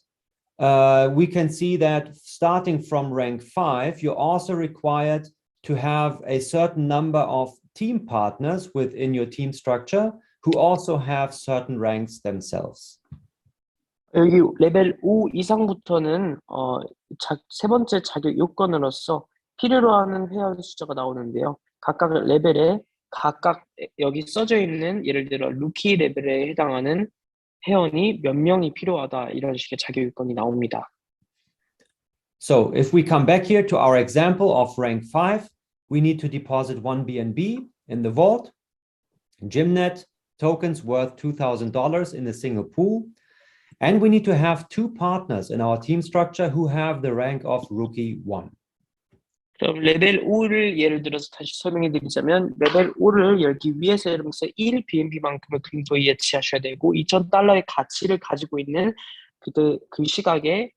[SPEAKER 1] we can see that starting from rank 5, you're also required to have a certain number of team partners within your team structure who also have certain ranks themselves.
[SPEAKER 2] 여기 레벨 5 이상부터는 세 번째 자격 요건으로서 필요로 하는 회원 숫자가 나오는데요. 각각 레벨에 각각 여기 써져 있는 예를 들어 루키 레벨에 해당하는 회원이 몇 명이 필요하다 이런 식의 자격 요건이 나옵니다.
[SPEAKER 1] So if we come back here to our example of rank 5, we need to deposit one BNB in the vault, Gymnet tokens worth $2,000 in a single pool, and we need to have two partners in our team structure who have the rank of Rookie 1.
[SPEAKER 2] 그럼 레벨 5를 예를 들어서 다시 설명해 드리자면 레벨 5를 열기 위해서 여러분께서 1 BNB만큼의 금도 예치하셔야 되고 $2,000의 가치를 가지고 있는 그 시각의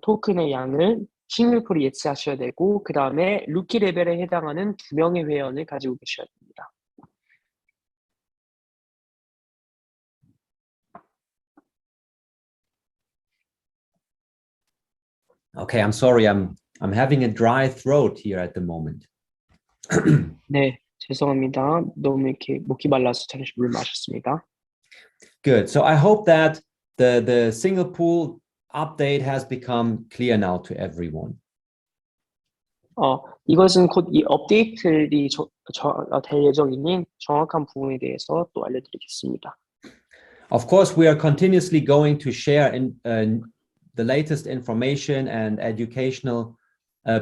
[SPEAKER 2] 토큰의 양을 싱글풀이 예치하셔야 되고 그 다음에 루키 레벨에 해당하는 2명의 회원을 가지고 계셔야 됩니다.
[SPEAKER 1] Okay, I'm sorry, I'm having a dry throat here at the moment.
[SPEAKER 2] 네, 죄송합니다. 너무 이렇게 목이 말라서 잠시 물 마셨습니다.
[SPEAKER 1] Good. So I hope that the single pool update has become clear now to everyone.
[SPEAKER 2] 이것은 곧 이 업데이트들이 될 예정이니 정확한 부분에 대해서 또 알려드리겠습니다.
[SPEAKER 1] Of course, we are continuously going to share the latest information and educational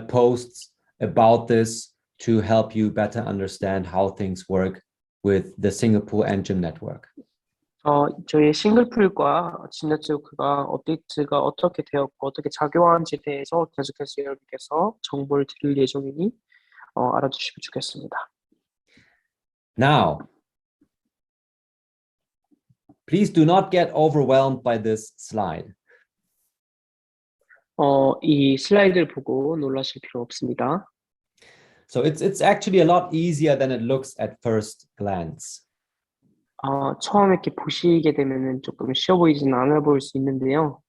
[SPEAKER 1] posts about this to help you better understand how things work with the Singapore Engine Network.
[SPEAKER 2] 저희 싱글풀과 진네트워크가 업데이트가 어떻게 되었고 어떻게 작용하는지에 대해서 계속해서 여러분께서 정보를 드릴 예정이니 알아두시면 좋겠습니다.
[SPEAKER 1] Now, please do not get overwhelmed by this slide.
[SPEAKER 2] 이 슬라이드를 보고 놀라실 필요 없습니다.
[SPEAKER 1] So it's actually a lot easier than it looks at first glance.
[SPEAKER 2] 처음에 이렇게 보시게 되면은 조금 쉬워 보이지는 않아 보일 수 있는데요.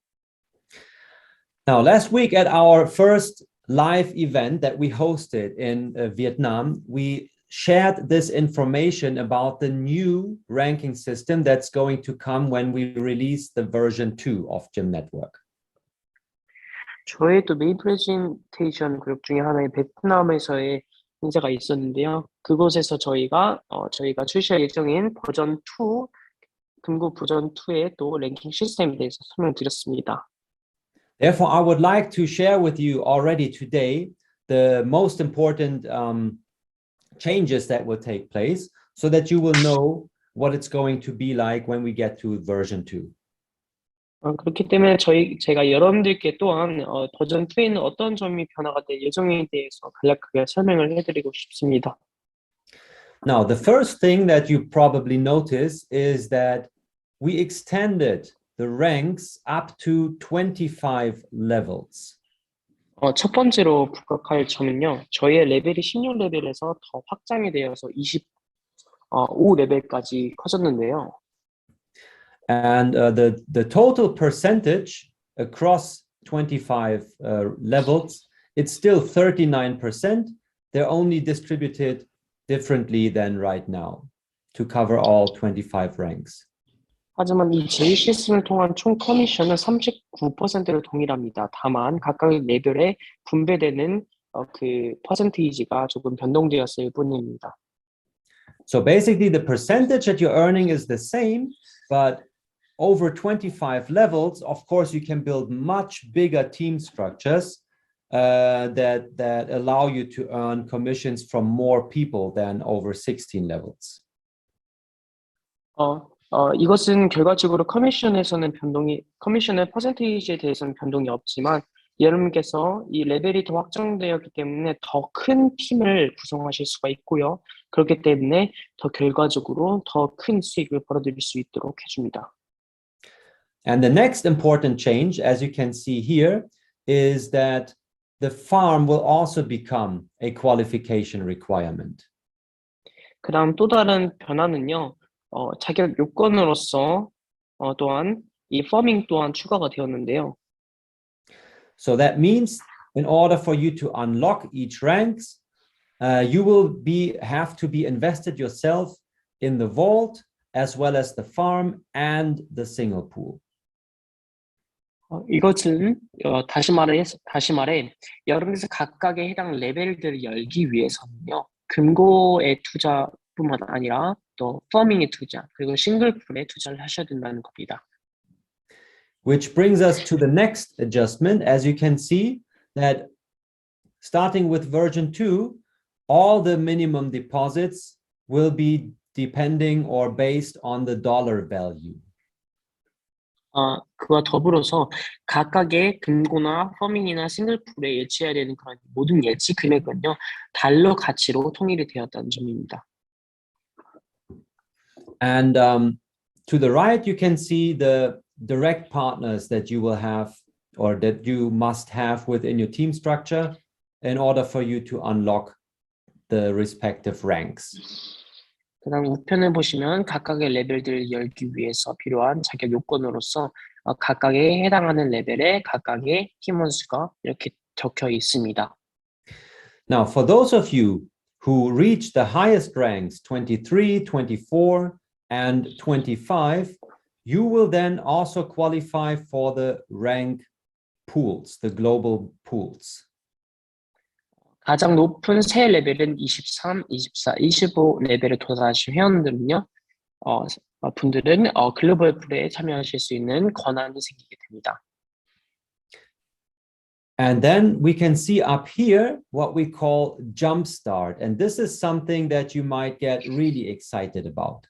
[SPEAKER 1] Now, last week at our first live event that we hosted in Vietnam, we shared this information about the new ranking system that's going to come when we release the version 2 of Gym Network.
[SPEAKER 2] 저의 또 메인 프레젠테이션 그룹 중에 하나의 베트남에서의 행사가 있었는데요. 그곳에서 저희가 출시할 예정인 버전 2, 금고 버전 2의 또 랭킹 시스템에 대해서 설명드렸습니다.
[SPEAKER 1] Therefore, I would like to share with you already today the most important changes that will take place so that you will know what it's going to be like when we get to version 2.
[SPEAKER 2] 그렇기 때문에 제가 여러분들께 또한 버전 2에는 어떤 점이 변화가 될 예정에 대해서 간략하게 설명을 해드리고 싶습니다.
[SPEAKER 1] Now, the first thing that you probably notice is that we extended the ranks up to 25 levels.
[SPEAKER 2] 첫 번째로 부각할 점은요. 저희의 레벨이 16레벨에서 더 확장이 되어서 25레벨까지 커졌는데요.
[SPEAKER 1] And the total percentage across 25 levels, it's still 39%. They're only distributed differently than right now to cover all 25 ranks.
[SPEAKER 2] 하지만 이 제휴 시스템을 통한 총 커미션은 39%로 동일합니다. 다만 각각의 레벨에 분배되는 그 퍼센테이지가 조금 변동되었을 뿐입니다.
[SPEAKER 1] So basically the percentage that you're earning is the same, but over 25 levels, of course, you can build much bigger team structures that allow you to earn commissions from more people than over 16 levels.
[SPEAKER 2] 이것은 결과적으로 커미션의 퍼센테이지에 대해서는 변동이 없지만 여러분께서 이 레벨이 더 확장되었기 때문에 더 큰 팀을 구성하실 수가 있고요. 그렇기 때문에 더 결과적으로 더 큰 수익을 벌어들일 수 있도록 해줍니다.
[SPEAKER 1] And the next important change, as you can see here, is that the farm will also become a qualification requirement.
[SPEAKER 2] 그 다음 또 다른 변화는요. 자격 요건으로서 또한 이 farming 또한 추가가 되었는데요.
[SPEAKER 1] So that means in order for you to unlock each ranks, you will have to be invested yourself in the vault as well as the farm and the single pool.
[SPEAKER 2] 이것은 다시 말해 여러분께서 각각의 해당 레벨들을 열기 위해서는요. 금고의 투자뿐만 아니라 또 farming의 투자 그리고 싱글풀에 투자를 하셔야 된다는 겁니다.
[SPEAKER 1] Which brings us to the next adjustment. As you can see that starting with version 2, all the minimum deposits will be depending or based on the dollar value.
[SPEAKER 2] 그와 더불어서 각각의 금고나 퍼밍이나 싱글풀에 예치해야 되는 그런 모든 예치 금액은요, 달러 가치로 통일이 되었다는 점입니다.
[SPEAKER 1] And to the right, you can see the direct partners that you will have or that you must have within your team structure in order for you to unlock the respective ranks.
[SPEAKER 2] 그다음 우편을 보시면 각각의 레벨들을 열기 위해서 필요한 자격 요건으로서 각각에 해당하는 레벨에 각각의 팀원 수가 이렇게 적혀 있습니다.
[SPEAKER 1] Now, for those of you who reach the highest ranks, 23, 24, and 25, you will then also qualify for the rank pools, the global pools.
[SPEAKER 2] 가장 높은 세 레벨은 23, 24, 25 레벨에 도달하신 회원들은요, 분들은 글로벌 풀에 참여하실 수 있는 권한이 생기게 됩니다.
[SPEAKER 1] And then we can see up here what we call jumpstart. And this is something that you might get really excited about.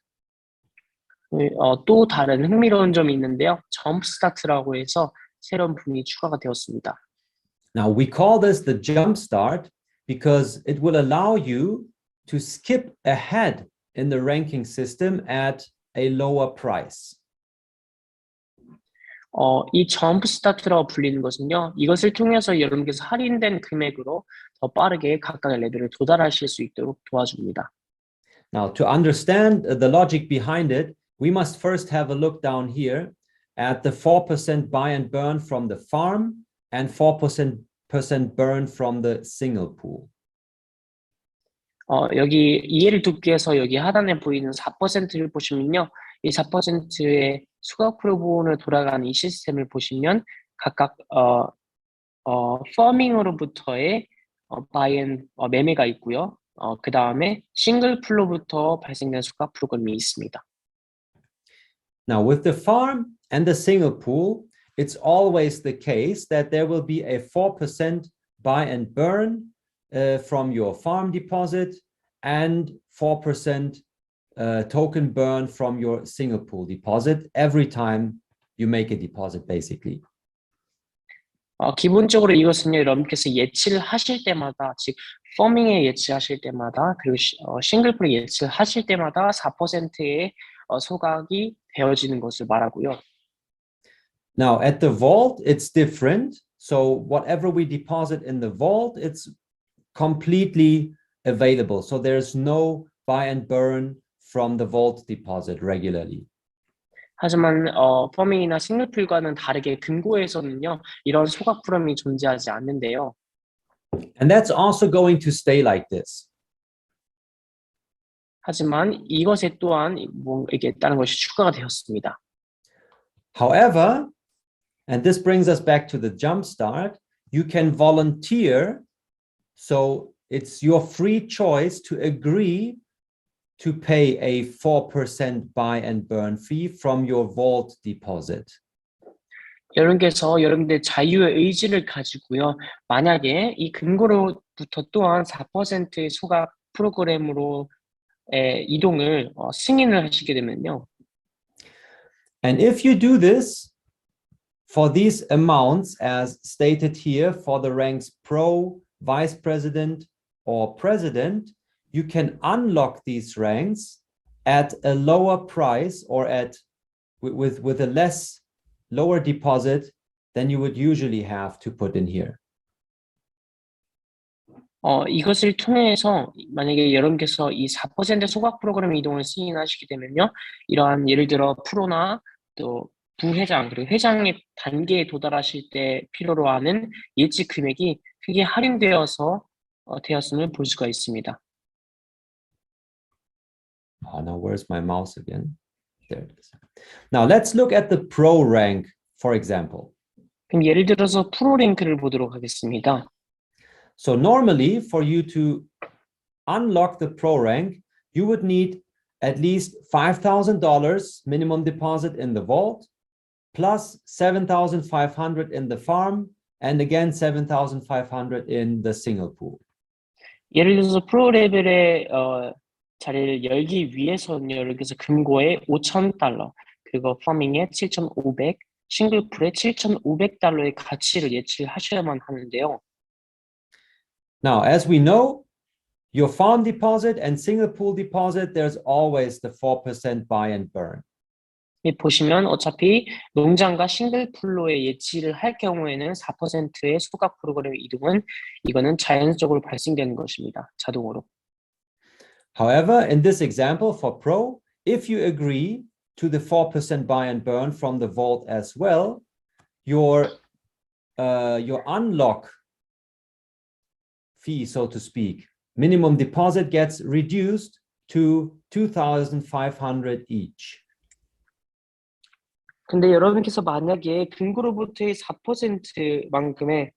[SPEAKER 2] 또 다른 흥미로운 점이 있는데요. 점프스타트라고 해서 새로운 부분이 추가가 되었습니다.
[SPEAKER 1] Now we call this the jumpstart because it will allow you to skip ahead in the ranking system at a lower price.
[SPEAKER 2] 이 점프 스타트라고 불리는 것은요. 이것을 통해서 여러분께서 할인된 금액으로 더 빠르게 각각의 레벨에 도달하실 수 있도록 도와줍니다.
[SPEAKER 1] Now, to understand the logic behind it, we must first have a look down here at the 4% buy and burn from the farm and 4% burn from the single pool.
[SPEAKER 2] 여기 이해를 돕기 위해서 여기 하단에 보이는 4%를 보시면요. 이 4%의 수학 프로본을 돌아가는 이 시스템을 보시면 각각 퍼밍으로부터의 매매가 있고요. 그 다음에 싱글 풀로부터 발생된 수학 프로그램이 있습니다.
[SPEAKER 1] Now, with the farm and the single pool, it's always the case that there will be a 4% buy and burn from your farm deposit and 4% token burn from your single pool deposit every time you make a deposit, basically.
[SPEAKER 2] 기본적으로 이것은요, 여러분께서 예치를 하실 때마다, 즉 퍼밍에 예치하실 때마다, 그리고 싱글풀에 예치를 하실 때마다 4%의 소각이 되어지는 것을 말하고요.
[SPEAKER 1] Now, at the vault, it's different. So whatever we deposit in the vault, it's completely available. So there's no buy and burn from the vault deposit regularly.
[SPEAKER 2] 하지만 퍼밍이나 싱글풀과는 다르게 금고에서는요, 이런 소각 프로그램이 존재하지 않는데요.
[SPEAKER 1] And that's also going to stay like this.
[SPEAKER 2] 하지만 이것에 또한 이게 다른 것이 추가가 되었습니다.
[SPEAKER 1] However, and this brings us back to the jumpstart, you can volunteer. So it's your free choice to agree to pay a 4% buy and burn fee from your vault deposit.
[SPEAKER 2] 여러분께서 여러분들 자유의 의지를 가지고요. 만약에 이 금고로부터 또한 4%의 소각 프로그램으로 이동을 승인을 하시게 되면요.
[SPEAKER 1] And if you do this for these amounts as stated here for the ranks pro, vice president, or president, you can unlock these ranks at a lower price or with a lower deposit than you would usually have to put in here.
[SPEAKER 2] 이것을 통해서 만약에 여러분께서 이 4% 소각 프로그램 이동을 승인하시게 되면요. 이러한 예를 들어 프로나 또 부회장 그리고 회장의 단계에 도달하실 때 필요로 하는 예치 금액이 크게 되었음을 볼 수가 있습니다.
[SPEAKER 1] Now where's my mouse again? There it is. Now let's look at the pro rank, for example.
[SPEAKER 2] 그럼 예를 들어서 프로 랭크를 보도록 하겠습니다.
[SPEAKER 1] So normally for you to unlock the pro rank, you would need at least $5,000 minimum deposit in the vault, plus 7,500 in the farm, and again 7,500 in the single pool.
[SPEAKER 2] 예를 들어서 프로 레벨의 자리를 열기 위해서는요, 예를 들어서 금고에 $5,000, 그리고 파밍에 7,500, 싱글풀에 7,500달러의 가치를 예측하셔야만 하는데요.
[SPEAKER 1] Now, as we know, your farm deposit and single pool deposit, there's always the 4% buy and burn.
[SPEAKER 2] 보시면 어차피 농장과 싱글풀로의 예치를 할 경우에는 4%의 소각 프로그램 이동은 이거는 자연적으로 발생되는 것입니다. 자동으로.
[SPEAKER 1] However, in this example for Pro, if you agree to the 4% buy and burn from the vault as well, your unlock fee, so to speak, minimum deposit gets reduced to 2,500 each.
[SPEAKER 2] 근데 여러분께서 만약에 금고로부터의 4%만큼의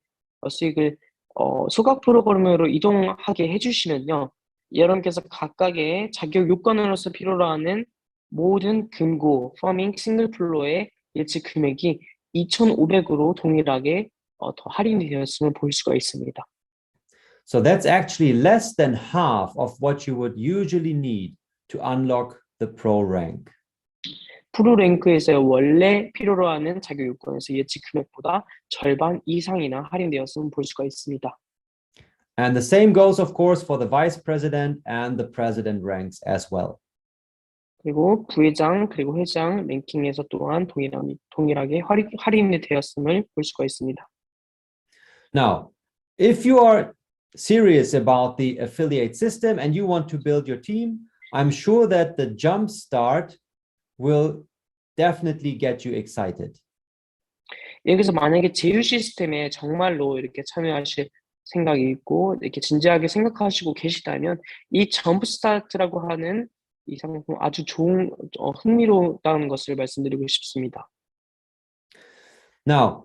[SPEAKER 2] 수익을 소각 프로그램으로 이동하게 해주시면요, 여러분께서 각각의 자격 요건으로서 필요로 하는 모든 금고, 퍼밍, 싱글플로의 예측 금액이 2,500으로 동일하게 더 할인이 되었음을 볼 수가 있습니다.
[SPEAKER 1] So that's actually less than half of what you would usually need to unlock the Pro rank.
[SPEAKER 2] 프로 랭크에서 원래 필요로 하는 자격 요건에서 예측 금액보다 절반 이상이나 할인되었음을 볼 수가 있습니다.
[SPEAKER 1] And the same goes, of course, for the vice president and the president ranks as well.
[SPEAKER 2] 그리고 부회장 그리고 회장 랭킹에서 또한 동일하게 할인이 되었음을 볼 수가 있습니다.
[SPEAKER 1] Now, if you are serious about the affiliate system and you want to build your team, I'm sure that the jump start will definitely get you excited.
[SPEAKER 2] 여기서 만약에 제휴 시스템에 정말로 이렇게 참여하실 생각이 있고 이렇게 진지하게 생각하시고 계시다면 이 점프 스타트라고 하는 이 상품 아주 좋은 흥미롭다는 것을 말씀드리고 싶습니다.
[SPEAKER 1] Now,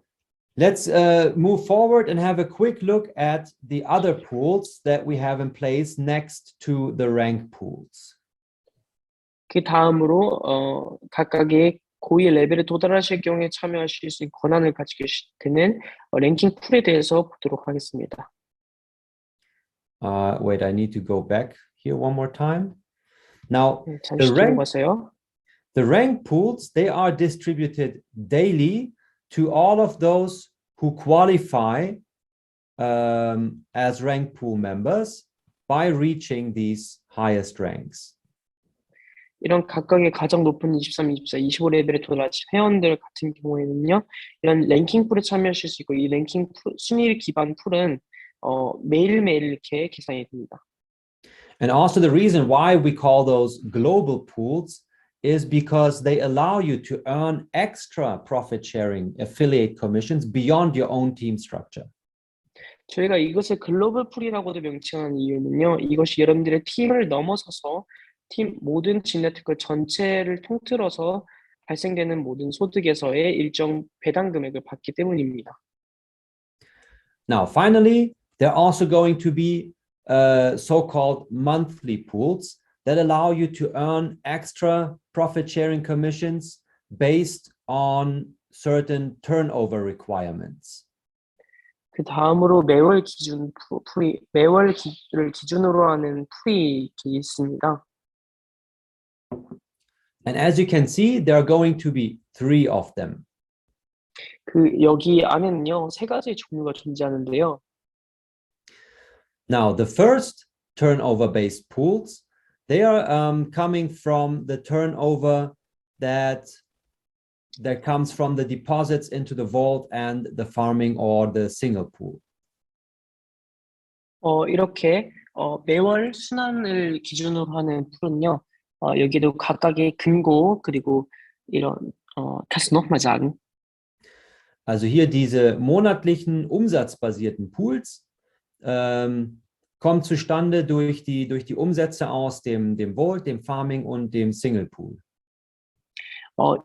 [SPEAKER 1] let's move forward and have a quick look at the other pools that we have in place next to the rank pools.
[SPEAKER 2] 그 다음으로 각각의 고위 레벨에 도달하실 경우에 참여하실 수 있는 권한을 가지게 되는 랭킹 풀에 대해서 보도록 하겠습니다.
[SPEAKER 1] Wait, I need to go back here one more time. Now,
[SPEAKER 2] 잠시 뒤로 가세요.
[SPEAKER 1] the rank pools, they are distributed daily to all of those who qualify as rank pool members by reaching these highest ranks.
[SPEAKER 2] 이런 각각의 가장 높은 23, 24, 25레벨에 도달하신 회원들 같은 경우에는요, 이런 랭킹 풀에 참여하실 수 있고 이 랭킹 풀, 순위 기반 풀은 매일매일 이렇게 계산이 됩니다.
[SPEAKER 1] And also the reason why we call those global pools is because they allow you to earn extra profit sharing affiliate commissions beyond your own team structure.
[SPEAKER 2] 저희가 이것을 글로벌 풀이라고도 명칭하는 이유는요, 이것이 여러분들의 팀을 넘어서서 팀 모든 진 네트워크 전체를 통틀어서 발생되는 모든 소득에서의 일정 배당 금액을 받기 때문입니다.
[SPEAKER 1] Now, finally, there are also going to be so-called monthly pools that allow you to earn extra profit sharing commissions based on certain turnover requirements.
[SPEAKER 2] 그 다음으로 매월 매월을 기준으로 하는 풀이 있습니다.
[SPEAKER 1] And as you can see, there are going to be 3 of them.
[SPEAKER 2] 여기 안에는요, 3가지의 종류가 존재하는데요.
[SPEAKER 1] Now, the first turnover-based pools, they are coming from the turnover that comes from the deposits into the vault and the farming or the single pool.
[SPEAKER 2] 이렇게 매월 순환을 기준으로 하는 풀은요, 여기도 각각의 금고 그리고 이런 kannst du noch mal sagen?
[SPEAKER 1] Also hier diese monatlichen umsatzbasierten Pools kommen zustande durch die Umsätze aus dem Vault, dem Farming und dem Single Pool.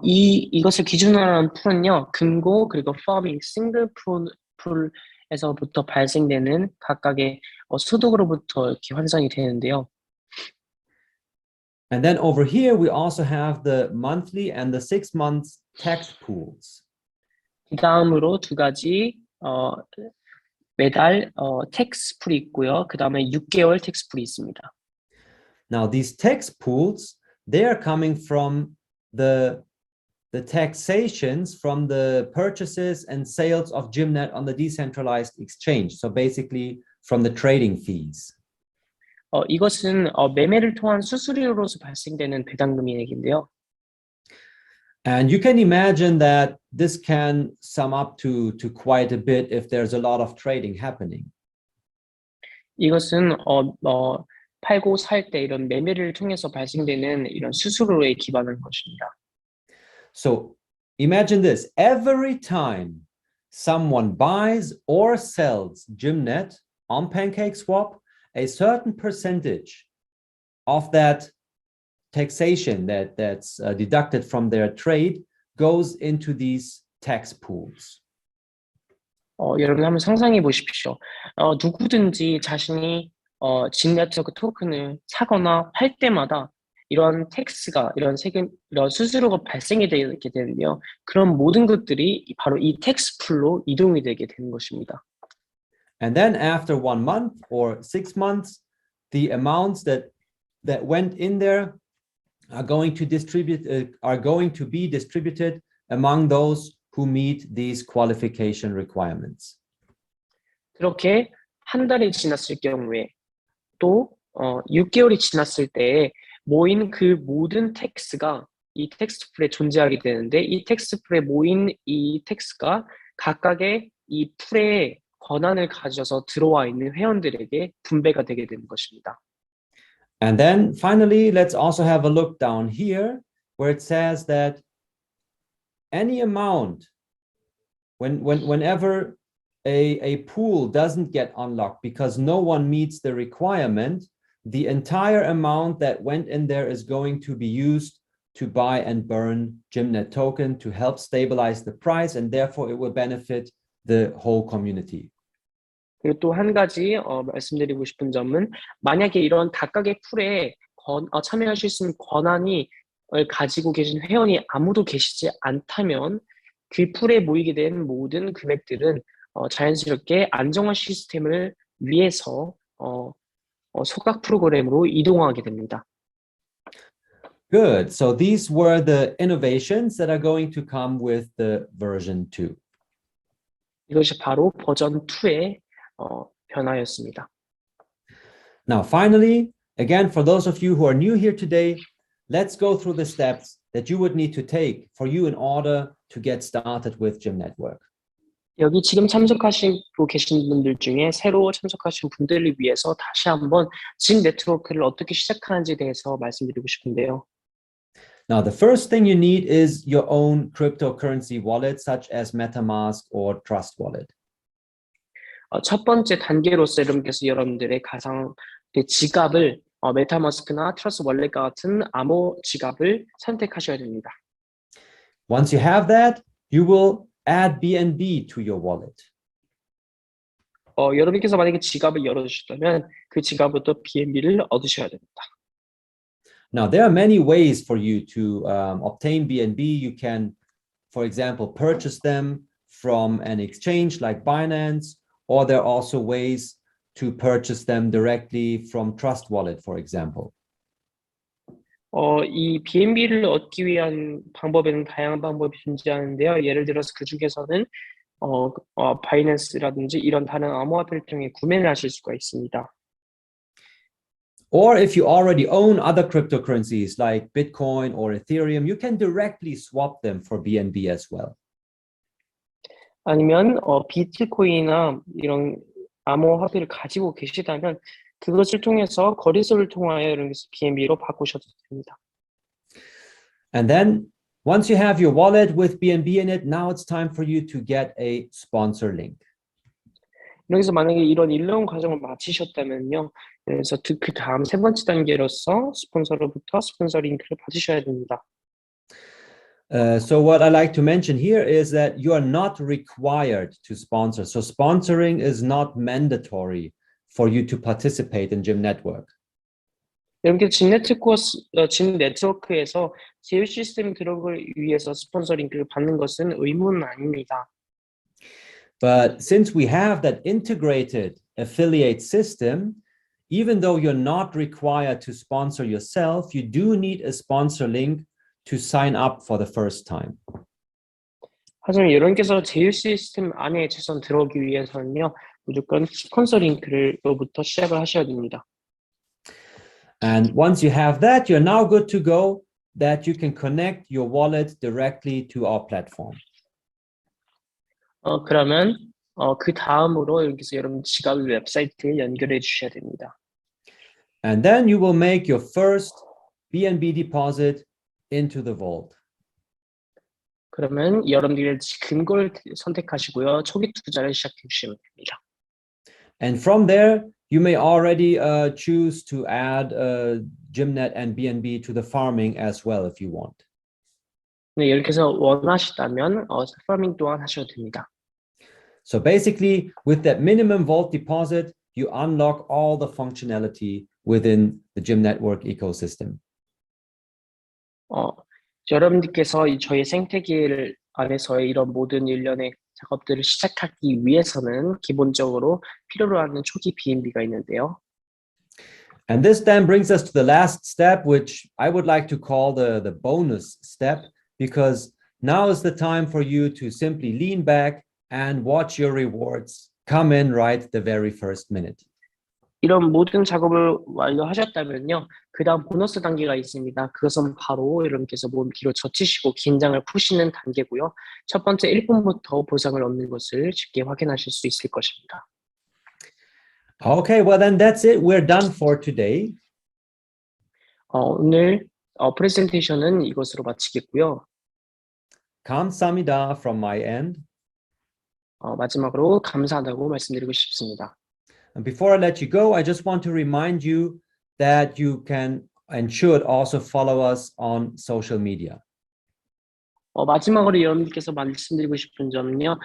[SPEAKER 2] 이것을 기준으로 하는 풀은요, 금고 그리고 farming, 싱글 풀에서부터 발생되는 각각의 소득으로부터 이렇게 환산이 되는데요.
[SPEAKER 1] And then over here we also have the monthly and the 6 months tax pools.
[SPEAKER 2] 그 다음으로 2가지 매달 tax 풀이 있고요. 그 다음에 6개월 tax 풀이 있습니다.
[SPEAKER 1] Now, these tax pools, they are coming from the taxations from the purchases and sales of Gymnet on the decentralized exchange. So basically from the trading fees.
[SPEAKER 2] 이것은 매매를 통한 수수료로서 발생되는 배당금액인데요.
[SPEAKER 1] And you can imagine that this can sum up to quite a bit if there's a lot of trading happening.
[SPEAKER 2] 이것은 팔고 살 때 이런 매매를 통해서 발생되는 이런 수수료에 기반한 것입니다.
[SPEAKER 1] So imagine this, every time someone buys or sells Gymnet on PancakeSwap, a certain percentage of that taxation that's deducted from their trade goes into these tax pools.
[SPEAKER 2] 여러분 한번 상상해 보십시오. 누구든지 자신이 진네트워크 토큰을 사거나 팔 때마다 이런 텍스가, 이런 세금, 이런 수수료가 발생이 되게 되는데요. 그런 모든 것들이 바로 이 텍스 풀로 이동이 되게 되는 것입니다.
[SPEAKER 1] And then after 1 month or 6 months, the amounts that went in there are going to be distributed among those who meet these qualification requirements.
[SPEAKER 2] 그렇게 한 달이 지났을 경우에 또 6개월이 지났을 때 모인 그 모든 텍스가 이 텍스 풀에 존재하게 되는데 이 텍스 풀에 모인 이 텍스가 각각의 이 풀에 권한을 가져서 들어와 있는 회원들에게 분배가 되게 되는 것입니다.
[SPEAKER 1] And then finally, let's also have a look down here where it says that any amount, whenever a pool doesn't get unlocked because no one meets the requirement, the entire amount that went in there is going to be used to buy and burn Gymnet token to help stabilize the price, and therefore it will benefit the whole community.
[SPEAKER 2] 그리고 또 한 가지 말씀드리고 싶은 점은 만약에 이런 각각의 풀에 참여하실 수 있는 권한이 가지고 계신 회원이 아무도 계시지 않다면 그 풀에 모이게 된 모든 금액들은 자연스럽게 안정화 시스템을 위해서 소각 프로그램으로 이동하게 됩니다.
[SPEAKER 1] Good. So these were the innovations that are going to come with the version 2.
[SPEAKER 2] 이것이 바로 버전 2의 변화였습니다.
[SPEAKER 1] Now, finally, again, for those of you who are new here today, let's go through the steps that you would need to take for you in order to get started with Gym Network.
[SPEAKER 2] 여기 지금 참석하시고 계신 분들 중에 새로 참석하신 분들을 위해서 다시 한번 진 네트워크를 어떻게 시작하는지에 대해서 말씀드리고 싶은데요.
[SPEAKER 1] Now, the first thing you need is your own cryptocurrency wallet, such as MetaMask or Trust Wallet.
[SPEAKER 2] 첫 번째 단계로서 여러분들의 지갑을 메타마스크나 트러스트 월렛과 같은 암호 지갑을 선택하셔야 됩니다.
[SPEAKER 1] Once you have that, you will add BNB to your wallet.
[SPEAKER 2] 여러분께서 만약에 지갑을 열어주셨다면 그 지갑부터 BNB를 얻으셔야 됩니다.
[SPEAKER 1] Now, there are many ways for you to obtain BNB. You can, for example, purchase them from an exchange like Binance, or there are also ways to purchase them directly from Trust Wallet, for example.
[SPEAKER 2] 이 BNB를 얻기 위한 방법에는 다양한 방법이 존재하는데요. 예를 들어서 그 중에서는 바이낸스라든지 이런 다른 암호화폐를 통해 구매를 하실 수가 있습니다.
[SPEAKER 1] Or if you already own other cryptocurrencies like Bitcoin or Ethereum, you can directly swap them for BNB as well.
[SPEAKER 2] 아니면 비트코인이나 이런 암호화폐를 가지고 계시다면 그것을 통해서 거래소를 통하여 이런 BNB로 바꾸셔도 됩니다.
[SPEAKER 1] And then once you have your wallet with BNB in it, now it's time for you to get a sponsor link.
[SPEAKER 2] 여기서 만약에 이런 일련 과정을 마치셨다면요. 그래서 그 다음 세 번째 단계로서 스폰서로부터 스폰서 링크를 받으셔야 됩니다.
[SPEAKER 1] So what I like to mention here is that you are not required to sponsor. So sponsoring is not mandatory for you to participate in Gym Network.
[SPEAKER 2] 여러분께 진 네트워크에서 제휴 시스템 들어오기 위해서 스폰서 링크를 받는 것은 의무는 아닙니다.
[SPEAKER 1] But since we have that integrated affiliate system, even though you're not required to sponsor yourself, you do need a sponsor link to sign up for the first time.
[SPEAKER 2] 하지만 여러분께서 제휴 시스템 안에 최선 들어오기 위해서는요, 무조건 스폰서 링크로부터 시작을 하셔야 됩니다.
[SPEAKER 1] And once you have that, you're now good to go, that you can connect your wallet directly to our platform.
[SPEAKER 2] 그러면 그 다음으로 여기서 여러분 지갑 웹사이트에 연결해 주셔야 됩니다.
[SPEAKER 1] And then you will make your first BNB deposit into the vault.
[SPEAKER 2] 그러면 여러분들이 금고를 선택하시고요. 초기 투자를 시작해 주시면 됩니다.
[SPEAKER 1] And from there, you may already choose to add Gymnet and BNB to the farming as well if you want.
[SPEAKER 2] 네, 이렇게 해서 원하시다면 파밍 또한 하셔도 됩니다.
[SPEAKER 1] So basically, with that minimum vault deposit, you unlock all the functionality within the Gym Network ecosystem.
[SPEAKER 2] 여러분들께서 저희 생태계 안에서의 이런 모든 일련의 작업들을 시작하기 위해서는 기본적으로 필요로 하는 초기 BNB가 있는데요.
[SPEAKER 1] And this then brings us to the last step, which I would like to call the bonus step, because now is the time for you to simply lean back and watch your rewards come in right the very first minute.
[SPEAKER 2] 이런 모든 작업을 완료하셨다면요, 그 다음 보너스 단계가 있습니다. 그것은 바로 여러분께서 몸 뒤로 젖히시고 긴장을 푸시는 단계고요. 첫 번째 1분부터 보상을 얻는 것을 쉽게 확인하실 수 있을 것입니다.
[SPEAKER 1] Okay, well then that's it. We're done for today.
[SPEAKER 2] 오늘 프레젠테이션은 이것으로 마치겠고요.
[SPEAKER 1] 감사합니다 from my end.
[SPEAKER 2] 마지막으로 감사하다고 말씀드리고 싶습니다.
[SPEAKER 1] And before I let you go, I just want to remind you that you can and should also follow us on social media.
[SPEAKER 2] 마지막으로 여러분들께서 말씀드리고 싶은 점은요,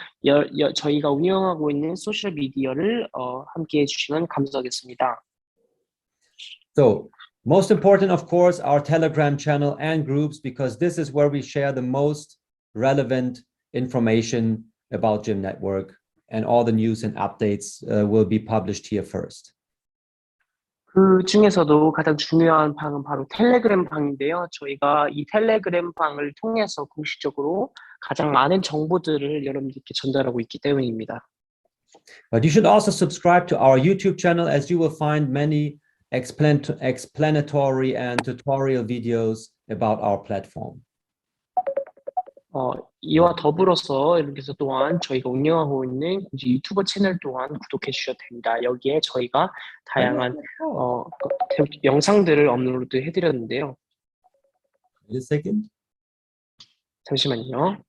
[SPEAKER 2] 저희가 운영하고 있는 소셜 미디어를 함께 해주시면 감사하겠습니다.
[SPEAKER 1] So, most important, of course, our Telegram channel and groups, because this is where we share the most relevant information about Gym Network, and all the news and updates will be published here first.
[SPEAKER 2] 그 중에서도 가장 중요한 방은 바로 텔레그램 방인데요. 저희가 이 텔레그램 방을 통해서 공식적으로 가장 많은 정보들을 여러분들께 전달하고 있기 때문입니다.
[SPEAKER 1] But you should also subscribe to our YouTube channel, as you will find many explanatory and tutorial videos about our platform.
[SPEAKER 2] 이와 더불어서 이렇게서 또한 저희가 운영하고 있는 유튜버 채널 또한 구독해 주셔도 됩니다. 여기에 저희가 다양한 영상들을 업로드 해드렸는데요.
[SPEAKER 1] Wait a second.
[SPEAKER 2] 잠시만요.